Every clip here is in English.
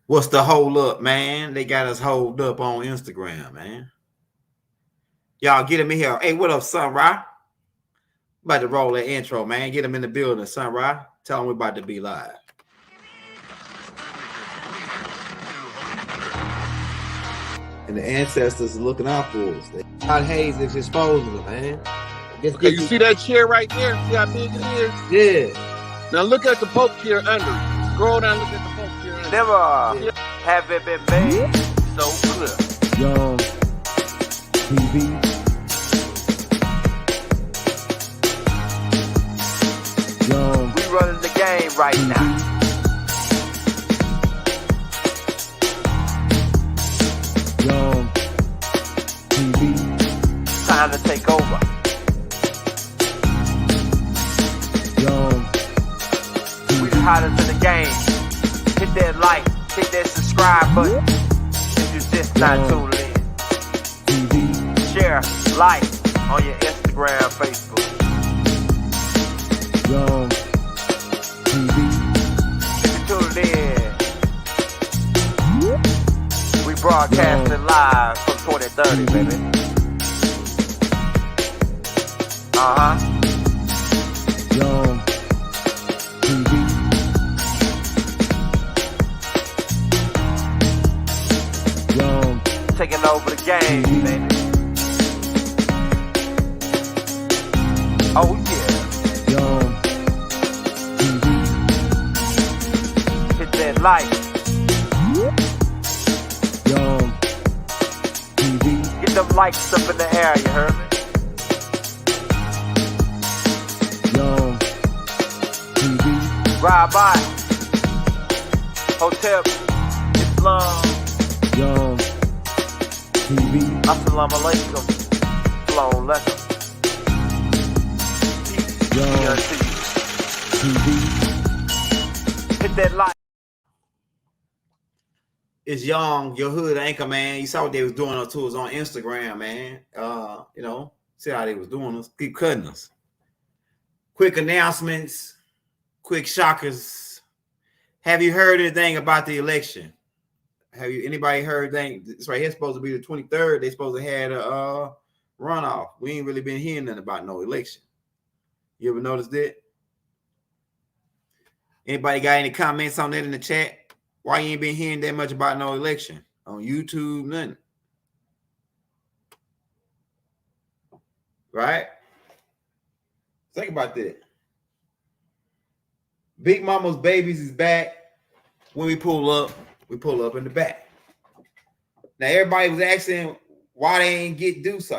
What's the hold up, man? They got us hold up on Instagram, man. Y'all get him in here. Hey, what up, Sunrise? About to roll that intro, man. Get him in the building, Sunrise. Tell him we're about to be live. And the ancestors are looking out for us. Todd Hayes is exposing them, man. Okay, you see that chair right there? See how big it is? Yeah. Now look at the Pope chair under. Scroll down, look at the Pope chair under. Never have it been made so clear. Young TV. Young. We running the game right now. Young TV. Time to take over. Young We the hottest in the game. Hit that like, hit that subscribe button. If you just not tuned in. TV. Share, like on your Instagram, Facebook. Young TV. If you tuned in, we broadcasting live from 2030, baby. Young TV. Young Taking over the game, baby. Oh yeah. Young TV. Hit that like. Young TV. Get them likes up in the air, you heard me? Young TV. Ride by. Hotel Islam. Young TV. Assalamu alaikum. Flown lekker. Peace. Young Be unto you. TV. Hit that like. It's Young, your hood anchor, man. You saw what they was doing to us on Instagram, man. See how they was doing us. Keep cutting us. Quick announcements, quick shockers. Have you heard anything about the election? Have you anybody heard anything? It's right here supposed to be the 23rd. They supposed to have a runoff. We ain't really been hearing nothing about no election. You ever noticed that? Anybody got any comments on that in the chat? Why you ain't been hearing that much about no election? On YouTube, nothing. Right? Think about that. Big Mama's Babies is back. When we pull up in the back. Now everybody was asking why they ain't get Dose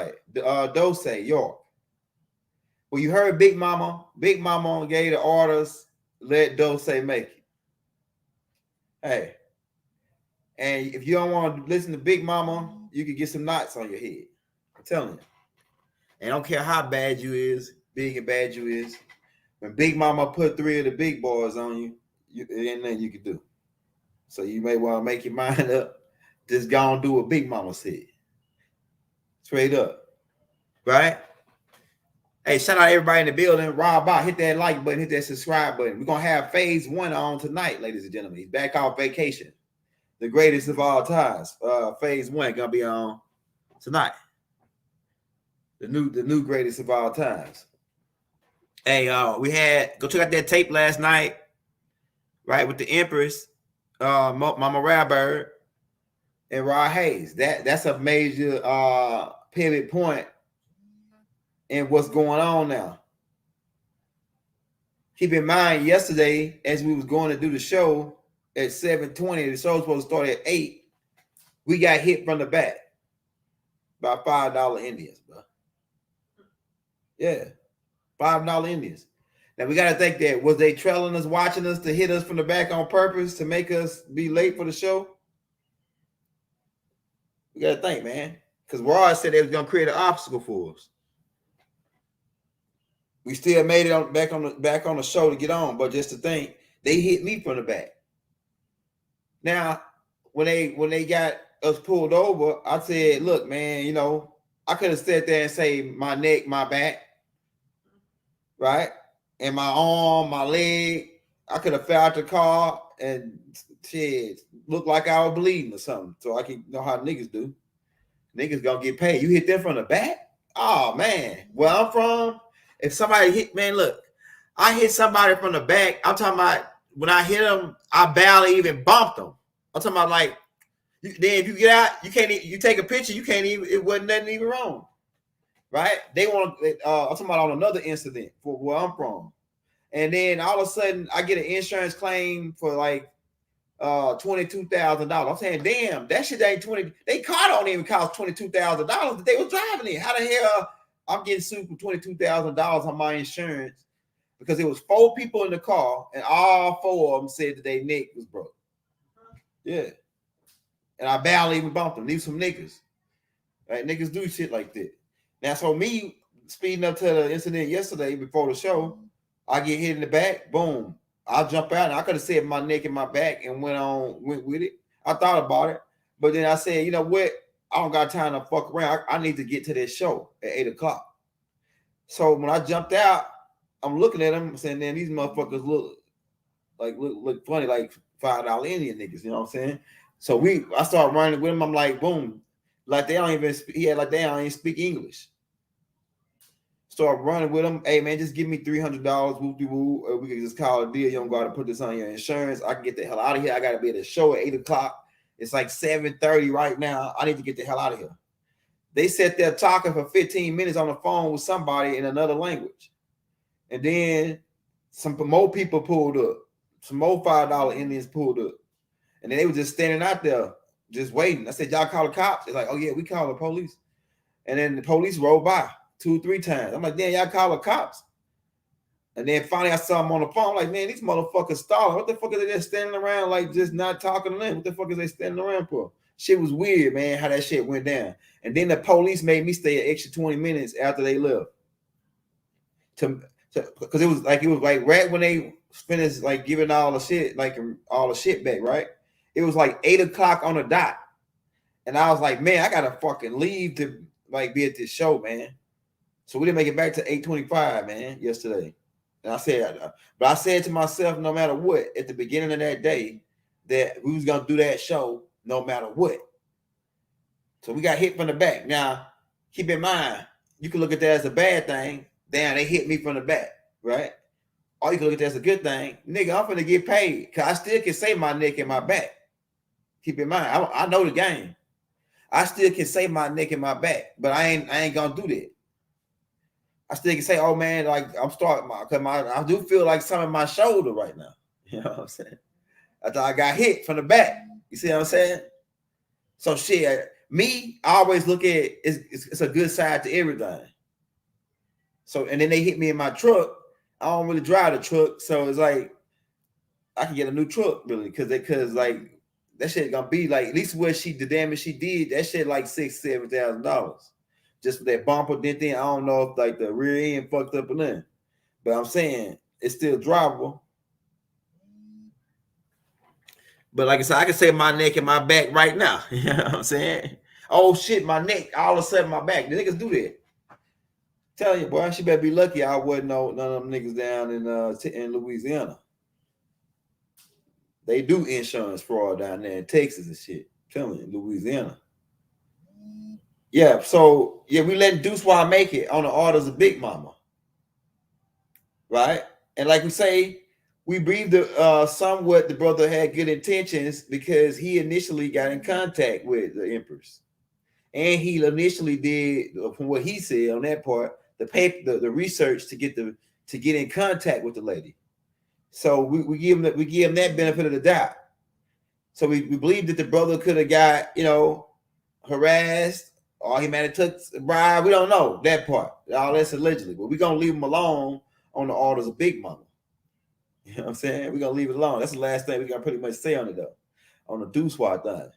York. Well, you heard Big Mama gave the orders, let Dose make it. Hey, and if you don't want to listen to Big Mama, you can get some knots on your head. I'm telling you. And I don't care how bad you is, big and bad you is. When Big Mama put 3 of the big boys on you, there ain't nothing you can do. So you may want to make your mind up. Just go and do what Big Mama said. Straight up. Right? Hey, shout out everybody in the building. Rob out, hit that like button, hit that subscribe button. We're going to have phase 1 on tonight, ladies and gentlemen. He's back off vacation. The greatest of all times. Phase 1 going to be on tonight. The new greatest of all times. Hey, go check out that tape last night, right, with the Empress, Mama Rabbird, and Rod Hayes. That's a major pivot point in what's going on now. Keep in mind, yesterday, as we was going to do the show at 7:20, the show was supposed to start at 8. We got hit from the back by $5 Indians, bro. Yeah, $5 Indians. Now we got to think that was they trailing us, watching us to hit us from the back on purpose to make us be late for the show? We got to think, man, because Rod said they was gonna create an obstacle for us. We still made it back on the show to get on, but just to think, they hit me from the back. Now, when they got us pulled over, I said, "Look, man, I could have sat there and say my neck, my back, right, and my arm, my leg. I could have fell out the car and shit look like I was bleeding or something. So I can know how niggas do. Niggas gonna get paid. You hit them from the back? Oh man. Where I'm from, if somebody hit, man, look, I hit somebody from the back. I'm talking about when I hit them, I barely even bumped them. I'm talking about like, then if you get out, you can't. You take a picture, you can't even. It wasn't nothing even wrong, right? They want. I'm talking about on another incident for where I'm from, and then all of a sudden I get an insurance claim for like $22,000. I'm saying, damn, that shit ain't 20. They car don't even cost $22,000 that they was driving it. How the hell I'm getting sued for $22,000 on my insurance because it was 4 people in the car and all 4 of them said that their neck was broke. Yeah. And I barely even bumped them. Leave some niggas. Right? Niggas do shit like that. Now, so me speeding up to the incident yesterday before the show, I get hit in the back, boom. I jump out and I could have said my neck and my back and went with it. I thought about it. But then I said, you know what? I don't got time to fuck around. I need to get to this show at 8 o'clock. So when I jumped out, I'm looking at them saying, man, these motherfuckers look funny, like $5 Indian niggas, you know what I'm saying? So I started running with him. I'm like, boom, like they don't even speak English. Start running with him. Hey man, just give me $300. Whoop-de-woo. Or we can just call it a deal. You don't gotta put this on your insurance. I can get the hell out of here. I gotta be at the show at 8 o'clock. It's like 7:30 right now. I need to get the hell out of here. They sat there talking for 15 minutes on the phone with somebody in another language, and then some more people pulled up. Some more $5 Indians pulled up. And then they were just standing out there, just waiting. I said, y'all call the cops? They're like, oh, yeah, we call the police. And then the police rolled by 2 or 3 times. I'm like, damn, y'all call the cops? And then finally I saw them on the phone. I'm like, man, these motherfuckers stalling. What the fuck are they just standing around, like, just not talking to them? What the fuck is they standing around for? Shit was weird, man, how that shit went down. And then the police made me stay an extra 20 minutes after they left. Because it was like right when they finished, like, giving all the shit back, right? It was like 8 o'clock on the dot. And I was like, man, I gotta fucking leave to like be at this show, man. So we didn't make it back to 8:25, man, yesterday. And I said to myself, no matter what, at the beginning of that day, that we was gonna do that show no matter what. So we got hit from the back. Now, keep in mind, you can look at that as a bad thing. Damn, they hit me from the back, right? Or you can look at that as a good thing. Nigga, I'm finna get paid because I still can say my neck and my back. Keep in mind, I know the game. I still can say my neck and my back, but I ain't gonna do that. I still can say, oh man, like I'm starting I do feel like some in my shoulder right now. You know what I'm saying? I thought I got hit from the back. You see what I'm saying? So shit, me, I always look at it's a good side to everything. So and then they hit me in my truck. I don't really drive the truck, so it's like I can get a new truck really because like that shit gonna be like at least where the damage she did, that shit like $6,000-$7,000 just for that bumper dent thing. I don't know if like the rear end fucked up or nothing, but I'm saying it's still drivable. But like I said, I can say my neck and my back right now. You know what I'm saying? Oh shit, my neck, all of a sudden my back. The niggas do that. Tell you, boy, she better be lucky I wasn't none of them niggas down in Louisiana. They do insurance fraud down there in Texas and shit. I'm telling you, Louisiana. Yeah, so yeah, we letting Deuce Wild make it on the orders of Big Mama. Right? And like we say, we breathed somewhat the brother had good intentions because he initially got in contact with the Empress. And he initially did, from what he said on that part, the research to get in contact with the lady. So we give him that benefit of the doubt. So we believe that the brother could have got, harassed or he might have took a bribe. We don't know that part. All that's allegedly, but we're gonna leave him alone on the orders of Big Mama. You know what I'm saying? We're gonna leave it alone. That's the last thing we gotta pretty much say on it though, on the Deuce Wild thing.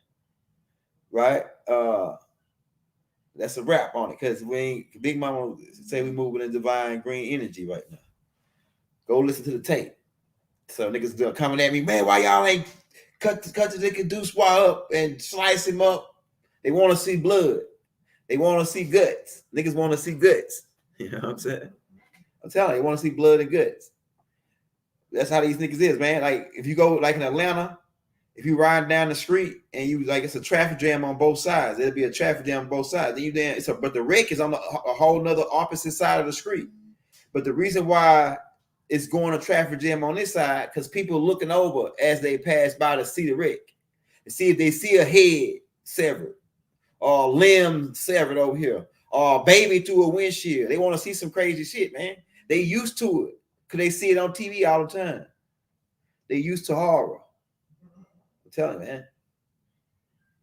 Right? That's a wrap on it because Big Mama say we moving in divine green energy right now. Go listen to the tape. So niggas are coming at me, man, why y'all ain't cut the nigga Deuce Wild up and slice him up? They want to see blood. They want to see guts. Niggas want to see guts. You know what I'm saying? I'm telling you, they want to see blood and guts. That's how these niggas is, man. Like if you go like in Atlanta, if you ride down the street and you like it's a traffic jam on both sides, it'll be a traffic jam on both sides. Then you then but the wreck is on a whole nother opposite side of the street. But the reason why it's going to traffic jam on this side because people looking over as they pass by to see the wreck and see if they see a head severed or limb severed over here or baby through a windshield. They want to see some crazy shit, man. They used to it because they see it on TV all the time. They used to horror. I'm telling you, man.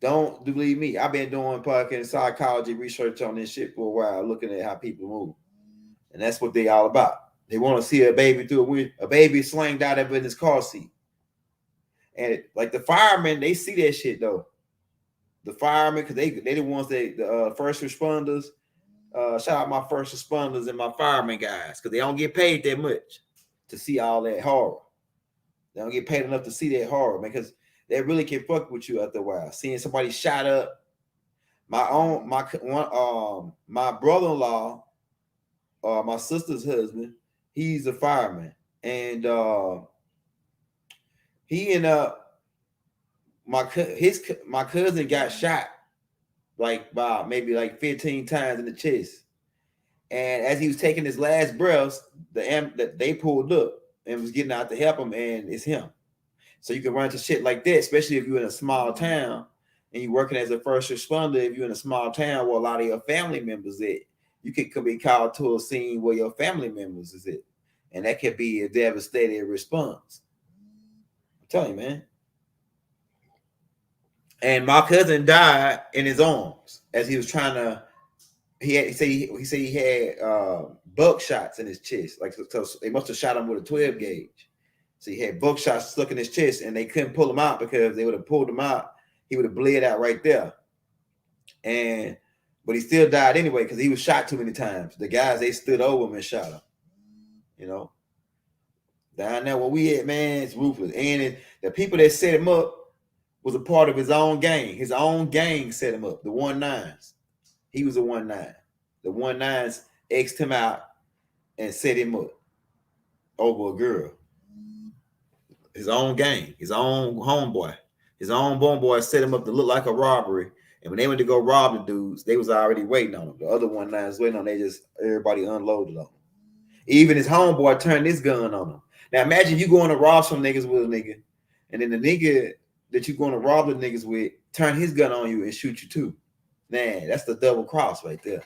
Don't believe me. I've been doing fucking psychology research on this shit for a while, looking at how people move. And that's what they all about. They want to see a baby through a baby slanged out of in his car seat. And like the firemen, they see that shit though. The firemen, because they the ones that the first responders. Shout out my first responders and my firemen guys, because they don't get paid that much to see all that horror. They don't get paid enough to see that horror, man, because they really can fuck with you after a while. Seeing somebody shot up. My brother-in-law, my sister's husband, he's a fireman, and he ended up my cousin got shot like by maybe like 15 times in the chest, and as he was taking his last breaths, they pulled up and was getting out to help him, and it's him. So you can run into shit like that, especially if you're in a small town and you're working as a first responder. If you're in a small town where a lot of your family members at, you could be called to a scene where your family members is at, and that could be a devastating response. I'm telling you, man. And my cousin died in his arms as he was trying to. He said he had buckshots in his chest, like so they must have shot him with a 12 gauge. So he had buckshots stuck in his chest, and they couldn't pull him out because they would have pulled him out. He would have bled out right there. But he still died anyway because he was shot too many times. The guys, they stood over him and shot him. You know, down there where we at, man, it's ruthless. And the people that set him up was a part of his own gang. His own gang set him up. The 1-9s. He was a 1-9. The 1-9s X'd him out and set him up over a girl. His own gang, his own homeboy, his own homeboy set him up to look like a robbery. And when they went to go rob the dudes, they was already waiting on them. The other 1-9s waiting on them. Everybody unloaded on them. Even his homeboy turned his gun on him. Now imagine you going to rob some niggas with a nigga, and then the nigga that you going to rob the niggas with turn his gun on you and shoot you too. Man, that's the double cross right there.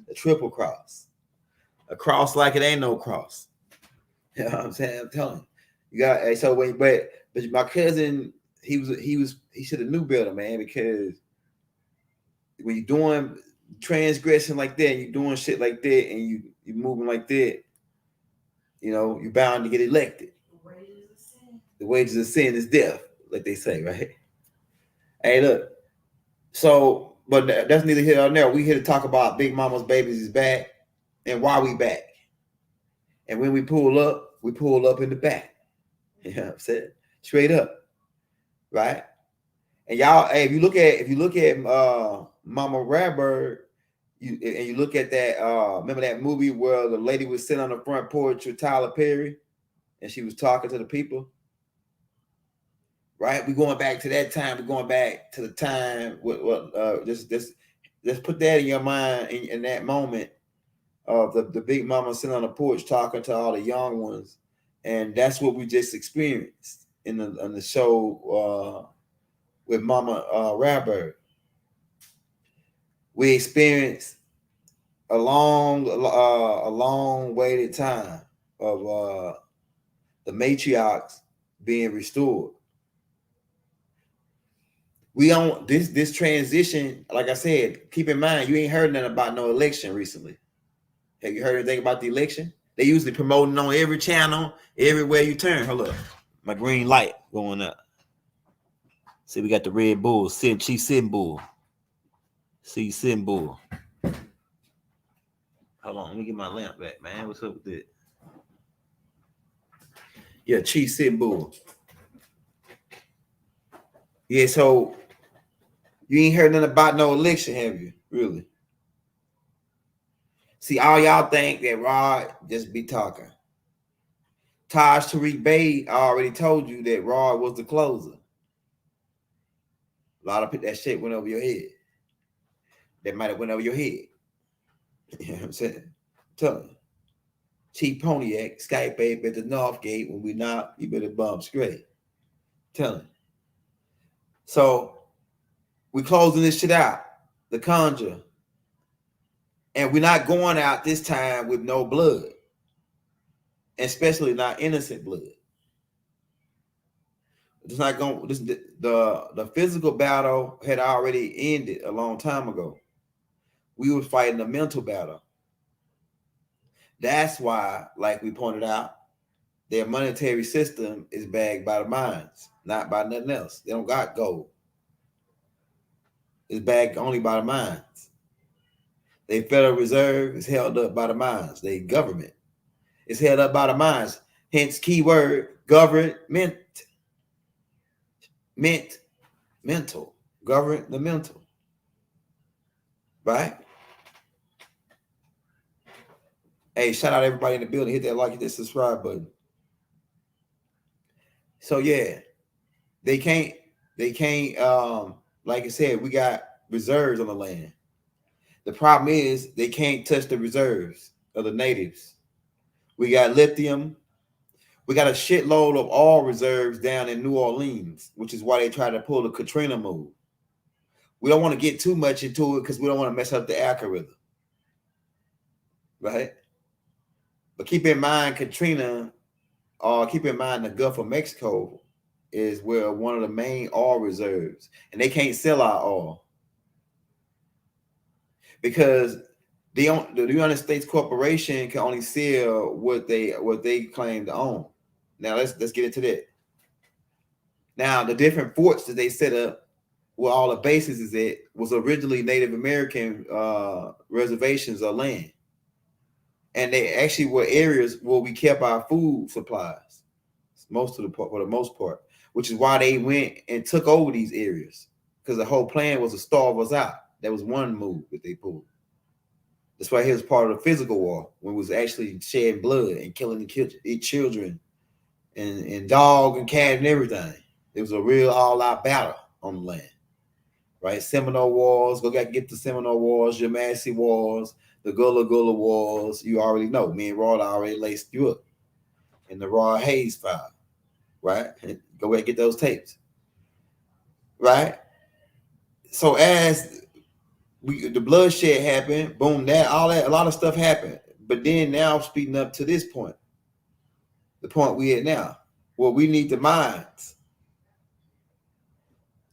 The triple cross. A cross like it ain't no cross. You know what I'm saying? I'm telling you. You got but my cousin, he should have knew better, man, because when you're doing transgression like that, you're doing shit like that, and you moving like that, you know, you're bound to get elected. The wages of sin is death, like they say, right? Hey, look. So, but that's neither here nor there. We here to talk about Big Mama's Babies is back and why we back. And when we pull up in the back. You know what I'm saying? Straight up. Right? And y'all, hey, if you look at Mama Radberg, you look at that, remember that movie where the lady was sitting on the front porch with Tyler Perry and she was talking to the people? Right? We're going back to that time. We're going back to the time. Let's put that in your mind in that moment of the big mama sitting on the porch talking to all the young ones, and that's what we just experienced in the show with Mama Radberg. We experienced a long waited time of the matriarchs being restored. We on this transition, like I said, keep in mind, you ain't heard nothing about no election recently. Have you heard anything about the election? They usually promoting on every channel, everywhere you turn. Hold up. My green light going up. See, we got the Red Bull, Chief Symbol. See Symbol. Hold on, let me get my lamp back, man. What's up with that? Yeah, Chief Symbol. Yeah, so you ain't heard nothing about no election, have you? Really? See, all y'all think that Rod just be talking Taj Tariq Bey already told you that Rod was the closer. A lot of that shit went over your head. That might have went over your head. You know what I'm saying? Tell you. Chief Pontiac, Skype babe at the North Gate. When we knock, you better bump straight. Tell him. So we closing this shit out. The Conjure. And we're not going out this time with no blood. Especially not innocent blood. It's not going. The physical battle had already ended a long time ago. We were fighting a mental battle. That's why, like we pointed out, their monetary system is bagged by the mines, not by nothing else. They don't got gold. It's bagged only by the mines. Their Federal Reserve is held up by the mines. Their government is held up by the mines. Hence, keyword government. Mental. Governmental. Right? Hey, shout out everybody in the building. Hit that like, hit that subscribe button. So yeah, they can't, like I said, we got reserves on the land. The problem is they can't touch the reserves of the natives. We got lithium. We got a shitload of oil reserves down in New Orleans, which is why they try to pull the Katrina move. We don't want to get too much into it because we don't want to mess up the algorithm. Right? But keep in mind, Katrina, keep in mind the Gulf of Mexico is where one of the main oil reserves, and they can't sell our oil because the United States corporation can only sell what they claim to own. Now let's get into that. Now the different forts that they set up, where all the bases is at, was originally Native American reservations of land. And they actually were areas where we kept our food supplies, for the most part, which is why they went and took over these areas, because the whole plan was to starve us out. That was one move that they pulled. That's why he was part of the physical war, when it was actually shedding blood and killing children and dog and cat and everything. It was a real all-out battle on the land, right? Seminole Wars, get the Seminole Wars, Yamasee Wars, the Gullah Gullah Wars. You already know. Me and Rod already laced you up in the Rod Hayes file, right? Go ahead and get those tapes, right? So as the bloodshed happened, boom, a lot of stuff happened. But then now speeding up to this point, the point we at now, where we need the minds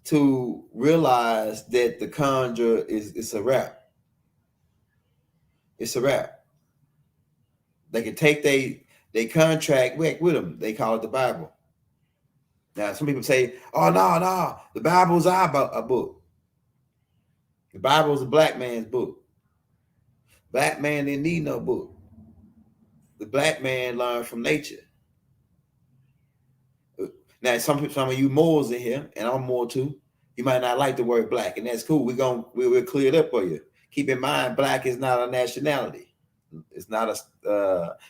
to realize that the conjure it's a wrap. It's a wrap. They can take they contract back with them. They call it the Bible. Now, some people say, oh, no, the Bible's a book. The Bible is a black man's book. Black man didn't need no book. The black man learned from nature. Now, some of you Moors in here, and I'm Moor too, you might not like the word black, and that's cool. We'll clear it up for you. Keep in mind, black is not a nationality. It's not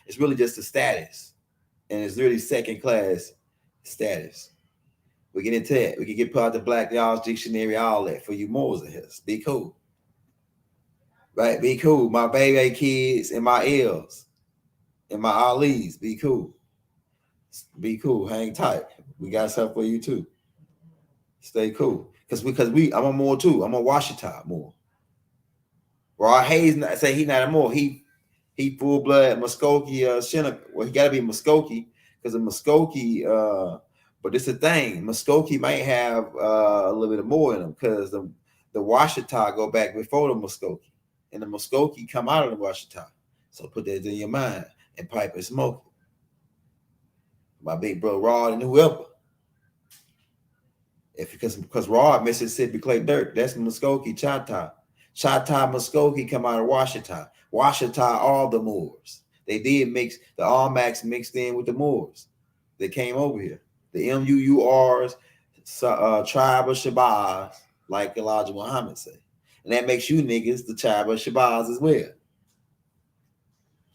it's really just a status. And it's really second class status. We get into that. We can get part of the Black Y'all's Dictionary, all that for you Moors in here. Be cool. Right? Be cool. My baby kids and my L's and my Ali's. Be cool. Be cool. Hang tight. We got something for you too. Stay cool. Because I'm a Moor too. I'm a Washita Moor. Rod Hayes say he not a Moor. He full blood Muskogee Shinnecock. Well, he gotta be Muskogee because of Muskogee. But it's a thing. Muskogee might have a little bit more in them because the Washita go back before the Muskogee, and the Muskogee come out of the Washita. So put that in your mind and pipe and smoke it. My big bro Rod and whoever. Because Rod Mississippi clay dirt, that's Muskogee Chata. Chata Muskogee come out of Washita. Washita all the Moors. They did mix the Almacs mixed in with the Moors. They came over here. The MUURs, tribe of Shabazz, like Elijah Muhammad said. And that makes you niggas the tribe of Shabazz as well.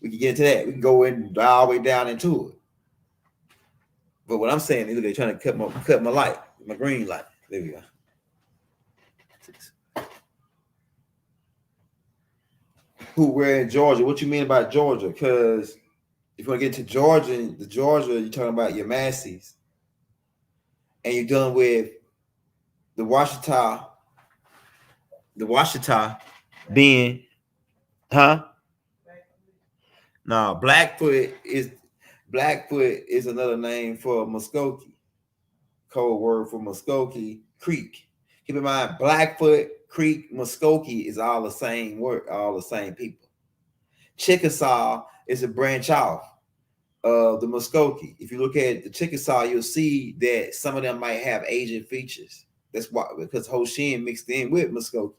We can get into that. We can go in all the way down into it. But what I'm saying is they're trying to cut my light, my green light. There we go. Who where in Georgia? What you mean about Georgia? Because if you want to get to Georgia, you're talking about your Massey's, and you're dealing with the Washita being, huh? No, Blackfoot is another name for Muskogee, code word for Muskogee Creek. Keep in mind, Blackfoot, Creek, Muskogee is all the same word, all the same people. Chickasaw is a branch off of the Muskogee. If you look at the Chickasaw, you'll see that some of them might have Asian features. That's why, because Ho Chi Minh mixed in with Muskogee,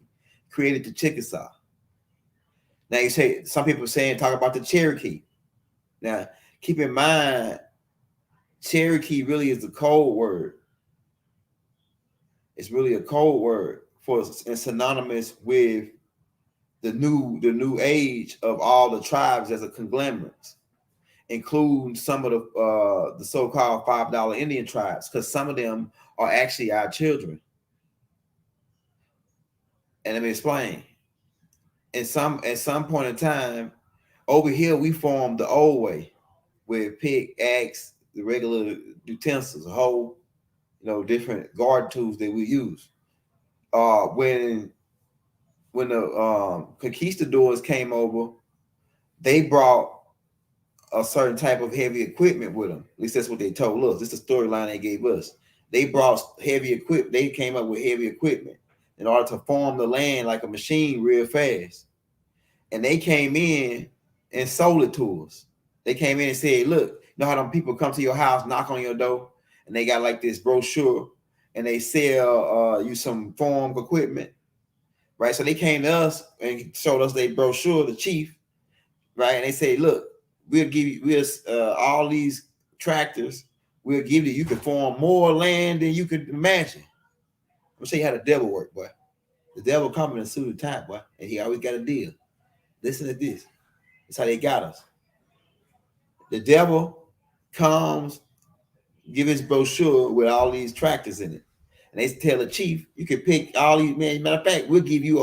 created the Chickasaw. Now you say some people talk about the Cherokee. Now keep in mind, Cherokee really is a code word. It's really a code word and synonymous with the new age of all the tribes as a conglomerate, including some of the so-called $5 Indian tribes, because some of them are actually our children. And let me explain. At some point in time, over here we formed the old way with pick, axe, the regular utensils, a whole, different garden tools that we use. When the conquistadors came over, they brought a certain type of heavy equipment with them. At least that's what they told us. This is the storyline they gave us. They brought heavy equipment. They came up with heavy equipment in order to farm the land like a machine real fast. And they came in and sold it to us. They came in and said, look, you know how them people come to your house, knock on your door, and they got like this brochure and they sell you some farm equipment, right? So they came to us and showed us their brochure, the chief, right? And they say, look, we'll give you all these tractors. We'll give you can farm more land than you could imagine. I'm gonna show you how the devil work, boy. The devil coming in a suit and tie, boy, and he always got a deal. Listen to this. That's how they got us. The devil comes, give his brochure with all these tractors in it. And they tell the chief, you can pick all these, man. Matter of fact, we'll give you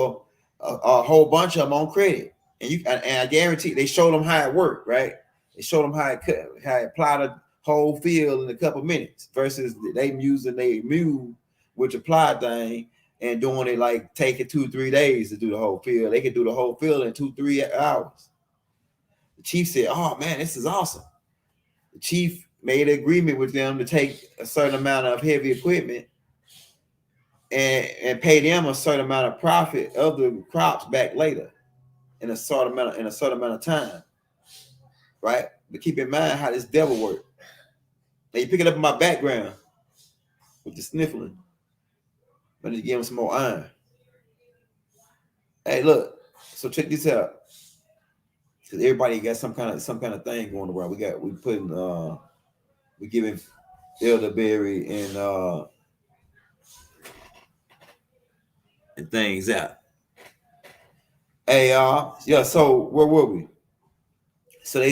a whole bunch of them on credit. And I guarantee they showed them how it worked, right? They showed them how it plowed a whole field in a couple minutes versus they using a mule, which applied thing, and doing it like taking 2-3 days to do the whole field. They could do the whole field in 2-3 hours. The chief said, oh man, this is awesome. The chief made an agreement with them to take a certain amount of heavy equipment and pay them a certain amount of profit of the crops back later in a certain amount of time. Right? But keep in mind how this devil works. Now you pick it up in my background with the sniffling. I need to give him some more iron. Hey, look. So check this out. Because everybody got some kind of thing going around. We giving elderberry and things out. Hey, yeah. So where were we? So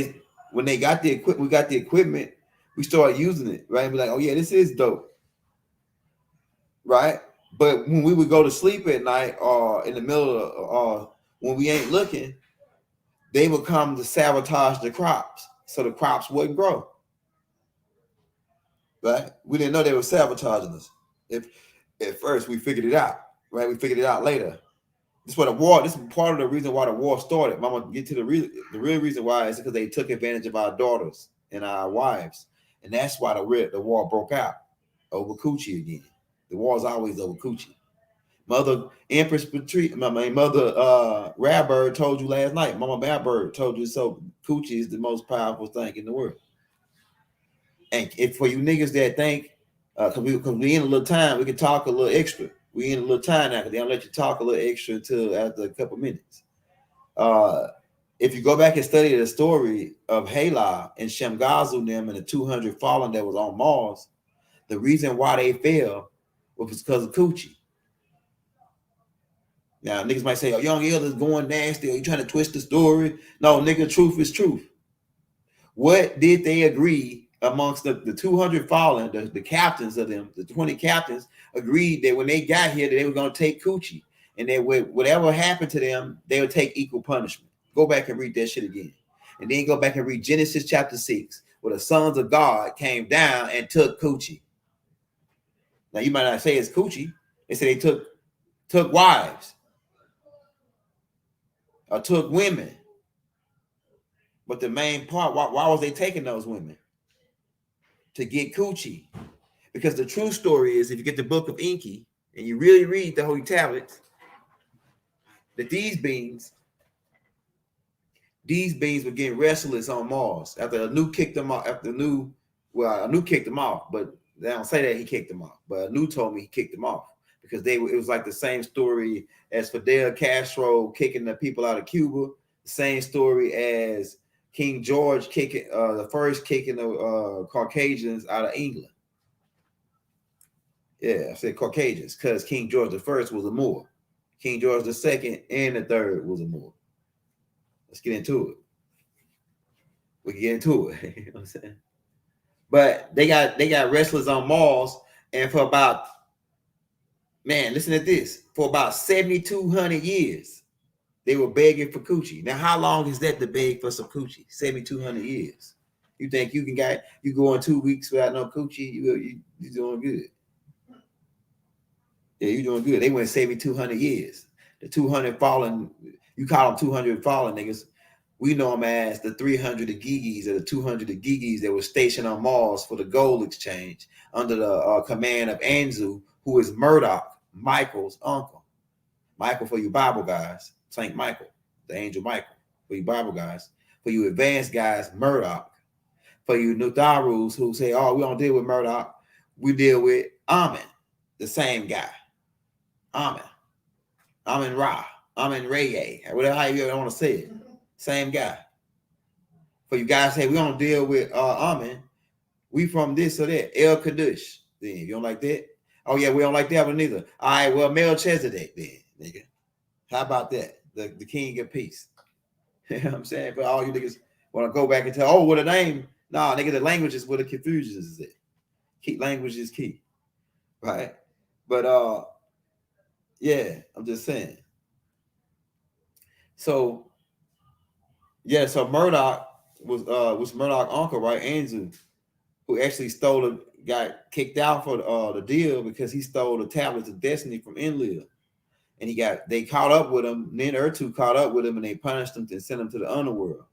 when they got the equipment, we got the equipment. We started using it, right? And be like, oh yeah, this is dope, right? But when we would go to sleep at night or in the middle of when we ain't looking, they would come to sabotage the crops so the crops wouldn't grow. Right? We didn't know they were sabotaging us. If at first we figured it out, right? We figured it out later. This is part of the reason why the war started. I'm gonna get to the real reason why is because they took advantage of our daughters and our wives. And that's why the war broke out over coochie again. The war is always over coochie. Mother Empress Patrice, my mother Rabbird told you last night. Mama Rabbird told you so. Coochie is the most powerful thing in the world. And if for you niggas that think, because we in a little time, we can talk a little extra. We in a little time now because they don't let you talk a little extra until after a couple minutes. If you go back and study the story of Hala and Shamgazu and them and the 200 fallen that was on Mars, the reason why they fell was because of coochie. Now, niggas might say, oh, Young Ill is going nasty. Are you trying to twist the story? No, nigga, truth is truth. What did they agree amongst the 200 fallen, the captains of them, the 20 captains, agreed that when they got here, that they were going to take coochie, and that whatever happened to them, they would take equal punishment. Go back and read that shit again, and then go back and read Genesis chapter 6, where the sons of God came down and took coochie. Now you might not say it's coochie. They said they took wives or took women, but the main part, why was they taking those women? To get coochie. Because the true story is, if you get the book of Enki and you really read the Holy Tablets, that these beings were getting restless on Mars after Anu kicked them off. Anu kicked them off, but they don't say that he kicked them off. But Anu told me he kicked them off because it was like the same story as Fidel Castro kicking the people out of Cuba, the same story as King George kicking the first kicking the Caucasians out of England. Yeah, I said Caucasians because King George I was a Moor. King George II and III was a Moor. Let's get into it. We can get into it. You know what I'm saying? But they got wrestlers on Mars, and for about, listen to this, for about 7,200 years, they were begging for coochie. Now, how long is that to beg for some coochie? 7,200 years. You think you go in 2 weeks without no coochie? You're doing good. Yeah, you're doing good. They went 7,200 years. The 200 fallen, you call them 200 fallen niggas. We know them as the 300 Agigis or the 200 Agigis that were stationed on Mars for the gold exchange under the command of Anzu, who is Murdoch, Michael's uncle. Michael for you Bible guys, Saint Michael, the angel Michael. For you Bible guys, for you advanced guys, Murdoch. For you Nutharus who say, oh, we don't deal with Murdoch, we deal with Amen, the same guy. Amen Ra, Amen Reye, whatever how you want to say it. Same guy. For you guys say we don't deal with Amen, we from this or that. El Kadush. Then you don't like that? Oh yeah, we don't like that one neither. All right, well, Melchizedek then, nigga. How about that? The king of peace. You know what I'm saying? But all you niggas want to go back and tell, oh, what a name. Nah, nigga, the language is where the confusion is at. Key language is key. Right? But yeah, I'm just saying. So yeah, so Murdoch was Murdoch's uncle, right? Anzu, who actually got kicked out for the deal because he stole the tablets of destiny from Enlil. And they caught up with him, then Urtu caught up with him and they punished him and sent him to the underworld.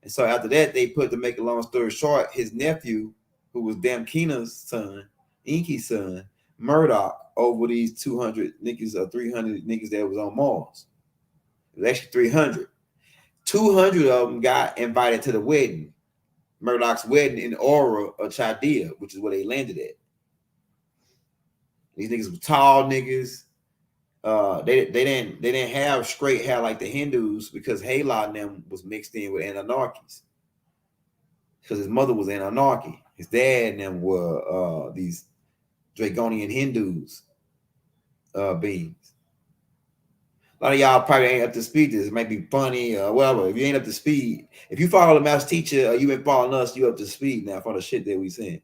And so after that, they put, to make a long story short, his nephew, who was Damkina's son, Enki's son, Murdoch, over these 200 niggas or 300 niggas that was on Mars. It was actually 300. 200 of them got invited to the wedding, Murdoch's wedding in Aura of Chaldea, which is where they landed at. These niggas were tall niggas. They didn't have straight hair like the Hindus because Hala and them was mixed in with Anunnakis. Because his mother was Anunnaki. His dad and them were these Draconian Hindus beings. A lot of y'all probably ain't up to speed. This might be funny or whatever. If you ain't up to speed, if you follow the master teacher or you been following us, you up to speed now for the shit that we saying.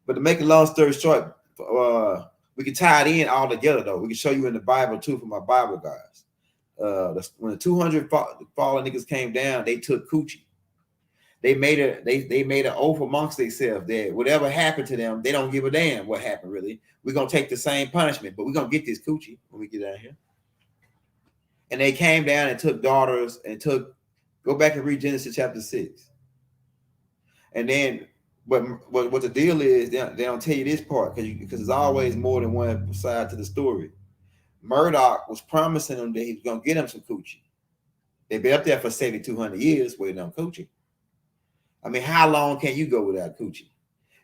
But to make a long story short, we can tie it in all together though. We can show you in the Bible too from my Bible guys. When the 200 fallen niggas came down, they took coochie. They made an oath amongst themselves that whatever happened to them, they don't give a damn what happened really. We're gonna take the same punishment, but we're gonna get this coochie when we get out here. And they came down and took daughters and go back and read Genesis chapter 6. And then what the deal is, they don't tell you this part because there's always more than one side to the story. Murdoch was promising them that he was gonna get them some coochie. They've been up there for 7,200 years waiting on coochie. I mean, how long can you go without coochie?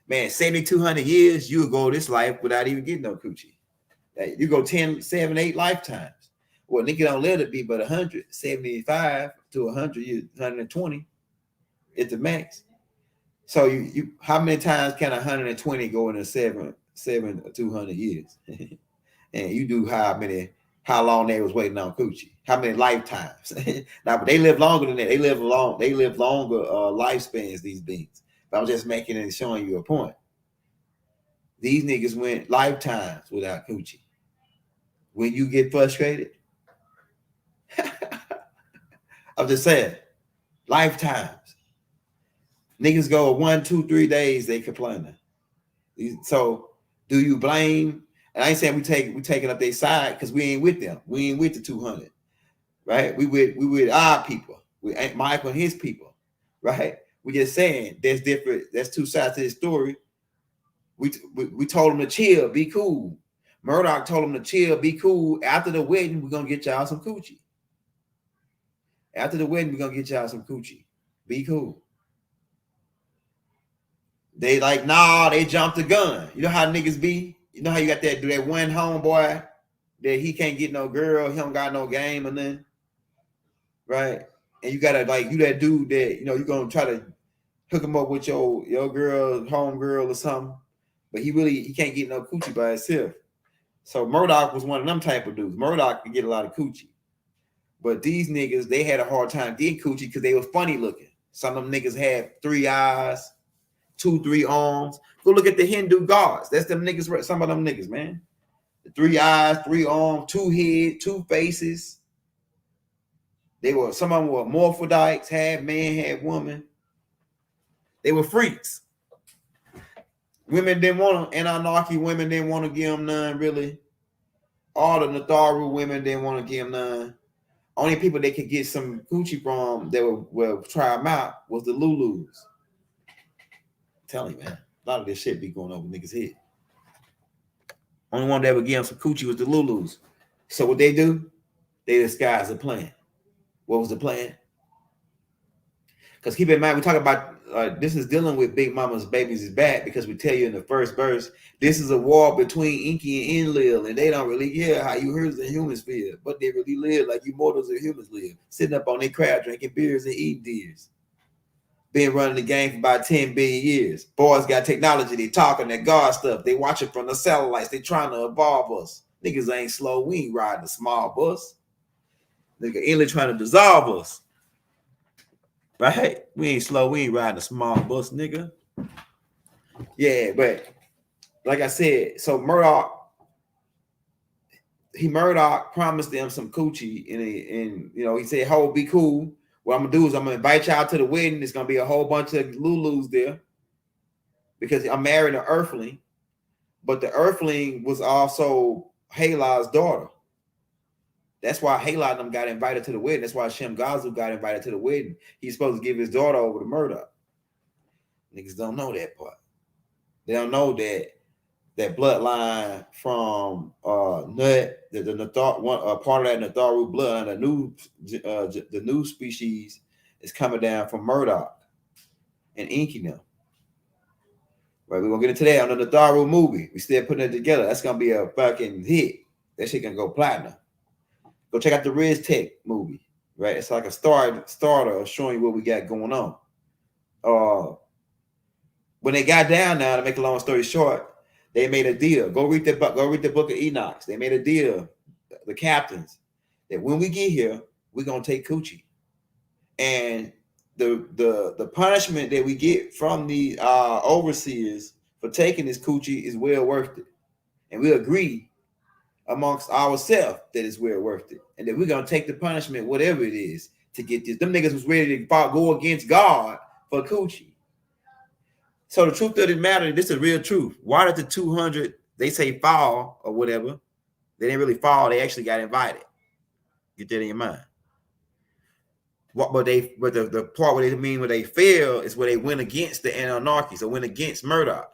Man, 7,200 years, you would go this life without even getting no coochie. You go 10, 7, 8 lifetimes. Well, nigga don't let it be but 175 to 100 years, 120 at the max. So you how many times can 120 go in a 7 or 200 years? And you do how long they was waiting on coochie? How many lifetimes? Now, but they live longer than that. They live longer lifespans, these beings. I was just making and showing you a point. These niggas went lifetimes without coochie. When you get frustrated, I'm just saying, lifetimes. Niggas go 1, 2, 3 days, they complaining. So do you blame? And I ain't saying we taking up their side because we ain't with them. We ain't with the 200, right? We with our people. We ain't Michael and his people, right? We just saying there's different. There's two sides to this story. We told them to chill, be cool. Murdoch told them to chill, be cool. After the wedding, we're gonna get y'all some coochie. After the wedding, we're gonna get y'all some coochie. Be cool. They like, nah, they jumped the gun. You know how niggas be? You know how you got that do that one homeboy that he can't get no girl, he don't got no game or nothing, right? And you gotta like you that dude that you know you're gonna try to hook him up with your girl, home girl or something, but he can't get no coochie by himself. So Murdoch was one of them type of dudes. Murdoch could get a lot of coochie, but these niggas they had a hard time getting coochie because they were funny looking. Some of them niggas had 3 eyes. 2, 3 arms. Go look at the Hindu gods. That's them niggas. Some of them niggas, man. 3 eyes, 3 arms, 2 heads, 2 faces. Some of them were morphodikes, half man, half woman. They were freaks. Women didn't want them. Anarchy women didn't want to give them none, really. All the Natharu women didn't want to give them none. Only people they could get some coochie from that would try them out was the Lulus. Telling you, man, a lot of this shit be going over niggas' head. Only one that ever give them some coochie was the Lulus. So what they do? They disguise the plan. What was the plan? Because keep in mind, we talk about this is dealing with Big Mama's Babies is Back because we tell you in the first verse, this is a war between Inky and Enlil, and they don't really care how you heard the humans feel, but they really live like you mortals and humans live, sitting up on their crowd drinking beers and eating deers. Been running the game for about 10 billion years. Boys got technology. They talking that God stuff. They watching from the satellites. They trying to evolve us. Niggas ain't slow. We ain't riding a small bus. Nigga, Enlil trying to dissolve us. Right? We ain't slow. We ain't riding a small bus, nigga. Yeah, but like I said, so Murdoch promised them some coochie, and you know he said, "Ho, be cool." What I'm gonna do is I'm gonna invite y'all to the wedding. There's gonna be a whole bunch of Lulus there because I'm marrying an Earthling, but the Earthling was also Halah's daughter. That's why Halah them got invited to the wedding. That's why Shem Gazu got invited to the wedding. He's supposed to give his daughter over to Murdoch. Niggas don't know that part. They don't know that bloodline from Nut, the Nathar, one part of that Natharu blood, the new species is coming down from Murdoch and Inky now. Right, we're gonna get into that on the Natharu movie. We still putting it together. That's gonna be a fucking hit. That shit gonna go platinum. Go check out the Riz Tech movie. Right, it's like a starter of showing you what we got going on. When they got down now, to make a long story short, they made a deal. Go read the book of Enoch. They made a deal, the captains, that when we get here, we're gonna take coochie. And the punishment that we get from the overseers for taking this coochie is well worth it. And we agree amongst ourselves that it's well worth it. And that we're gonna take the punishment, whatever it is, to get this. Them niggas was ready to go against God for coochie. So the truth of the matter, this is real truth. Why did the 200, they say fall or whatever? They didn't really fall. They actually got invited. Get that in your mind. But the part where they mean where they fail is where they went against the anarchy. So went against Murdoch.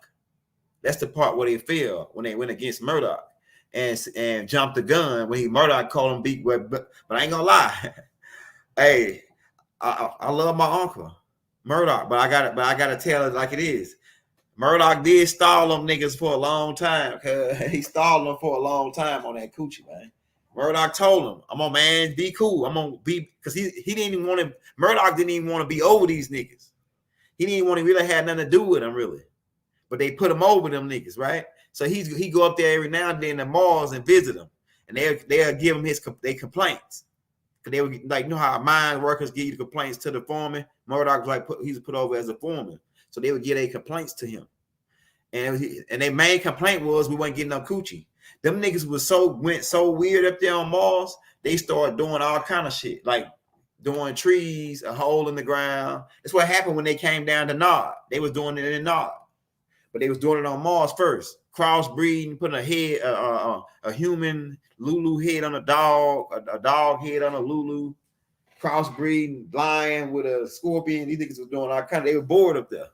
That's the part where they fail, when they went against Murdoch and jumped the gun when Murdoch called him beat. But I ain't gonna lie. Hey, I love my uncle Murdoch, but I gotta tell it like it is. Murdoch did stall them niggas for a long time. He stalled them for a long time on that coochie, man. Murdoch told him, "I'm on, man, be cool. I'm gonna be," because he didn't even want to. Murdoch didn't even want to be over these niggas. He didn't even want to really have nothing to do with them, really. But they put him over them niggas, right? So he go up there every now and then to Mars and visit them, and they'll give him their complaints. Because they would, like, you know how mine workers give you the complaints to the foreman? Murdoch was like, he's put over as a foreman. So they would get their complaints to him. And their main complaint was we wasn't getting no coochie. Them niggas went so weird up there on Mars, they started doing all kind of shit, like doing trees, a hole in the ground. That's what happened when they came down to Nod. They was doing it in Nod, but they was doing it on Mars first. Crossbreeding, putting a head, a human Lulu head on a dog head on a Lulu. Crossbreeding lion with a scorpion. These niggas was doing all kind of. They were bored up there.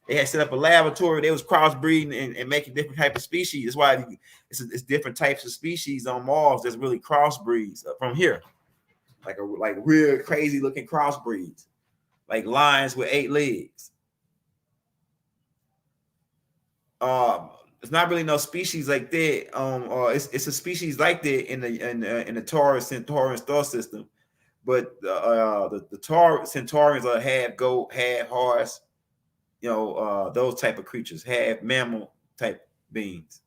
They had set up a laboratory. They was crossbreeding and making different type of species. That's why it's different types of species on Mars that's really crossbreeds from here, like real crazy looking crossbreeds, like lions with 8 legs. It's not really no species like that. It's a species like that in the Taurus Centaurian star system, but the Taurus Centaurians are half goat, half horse. Those type of creatures, half mammal type beings.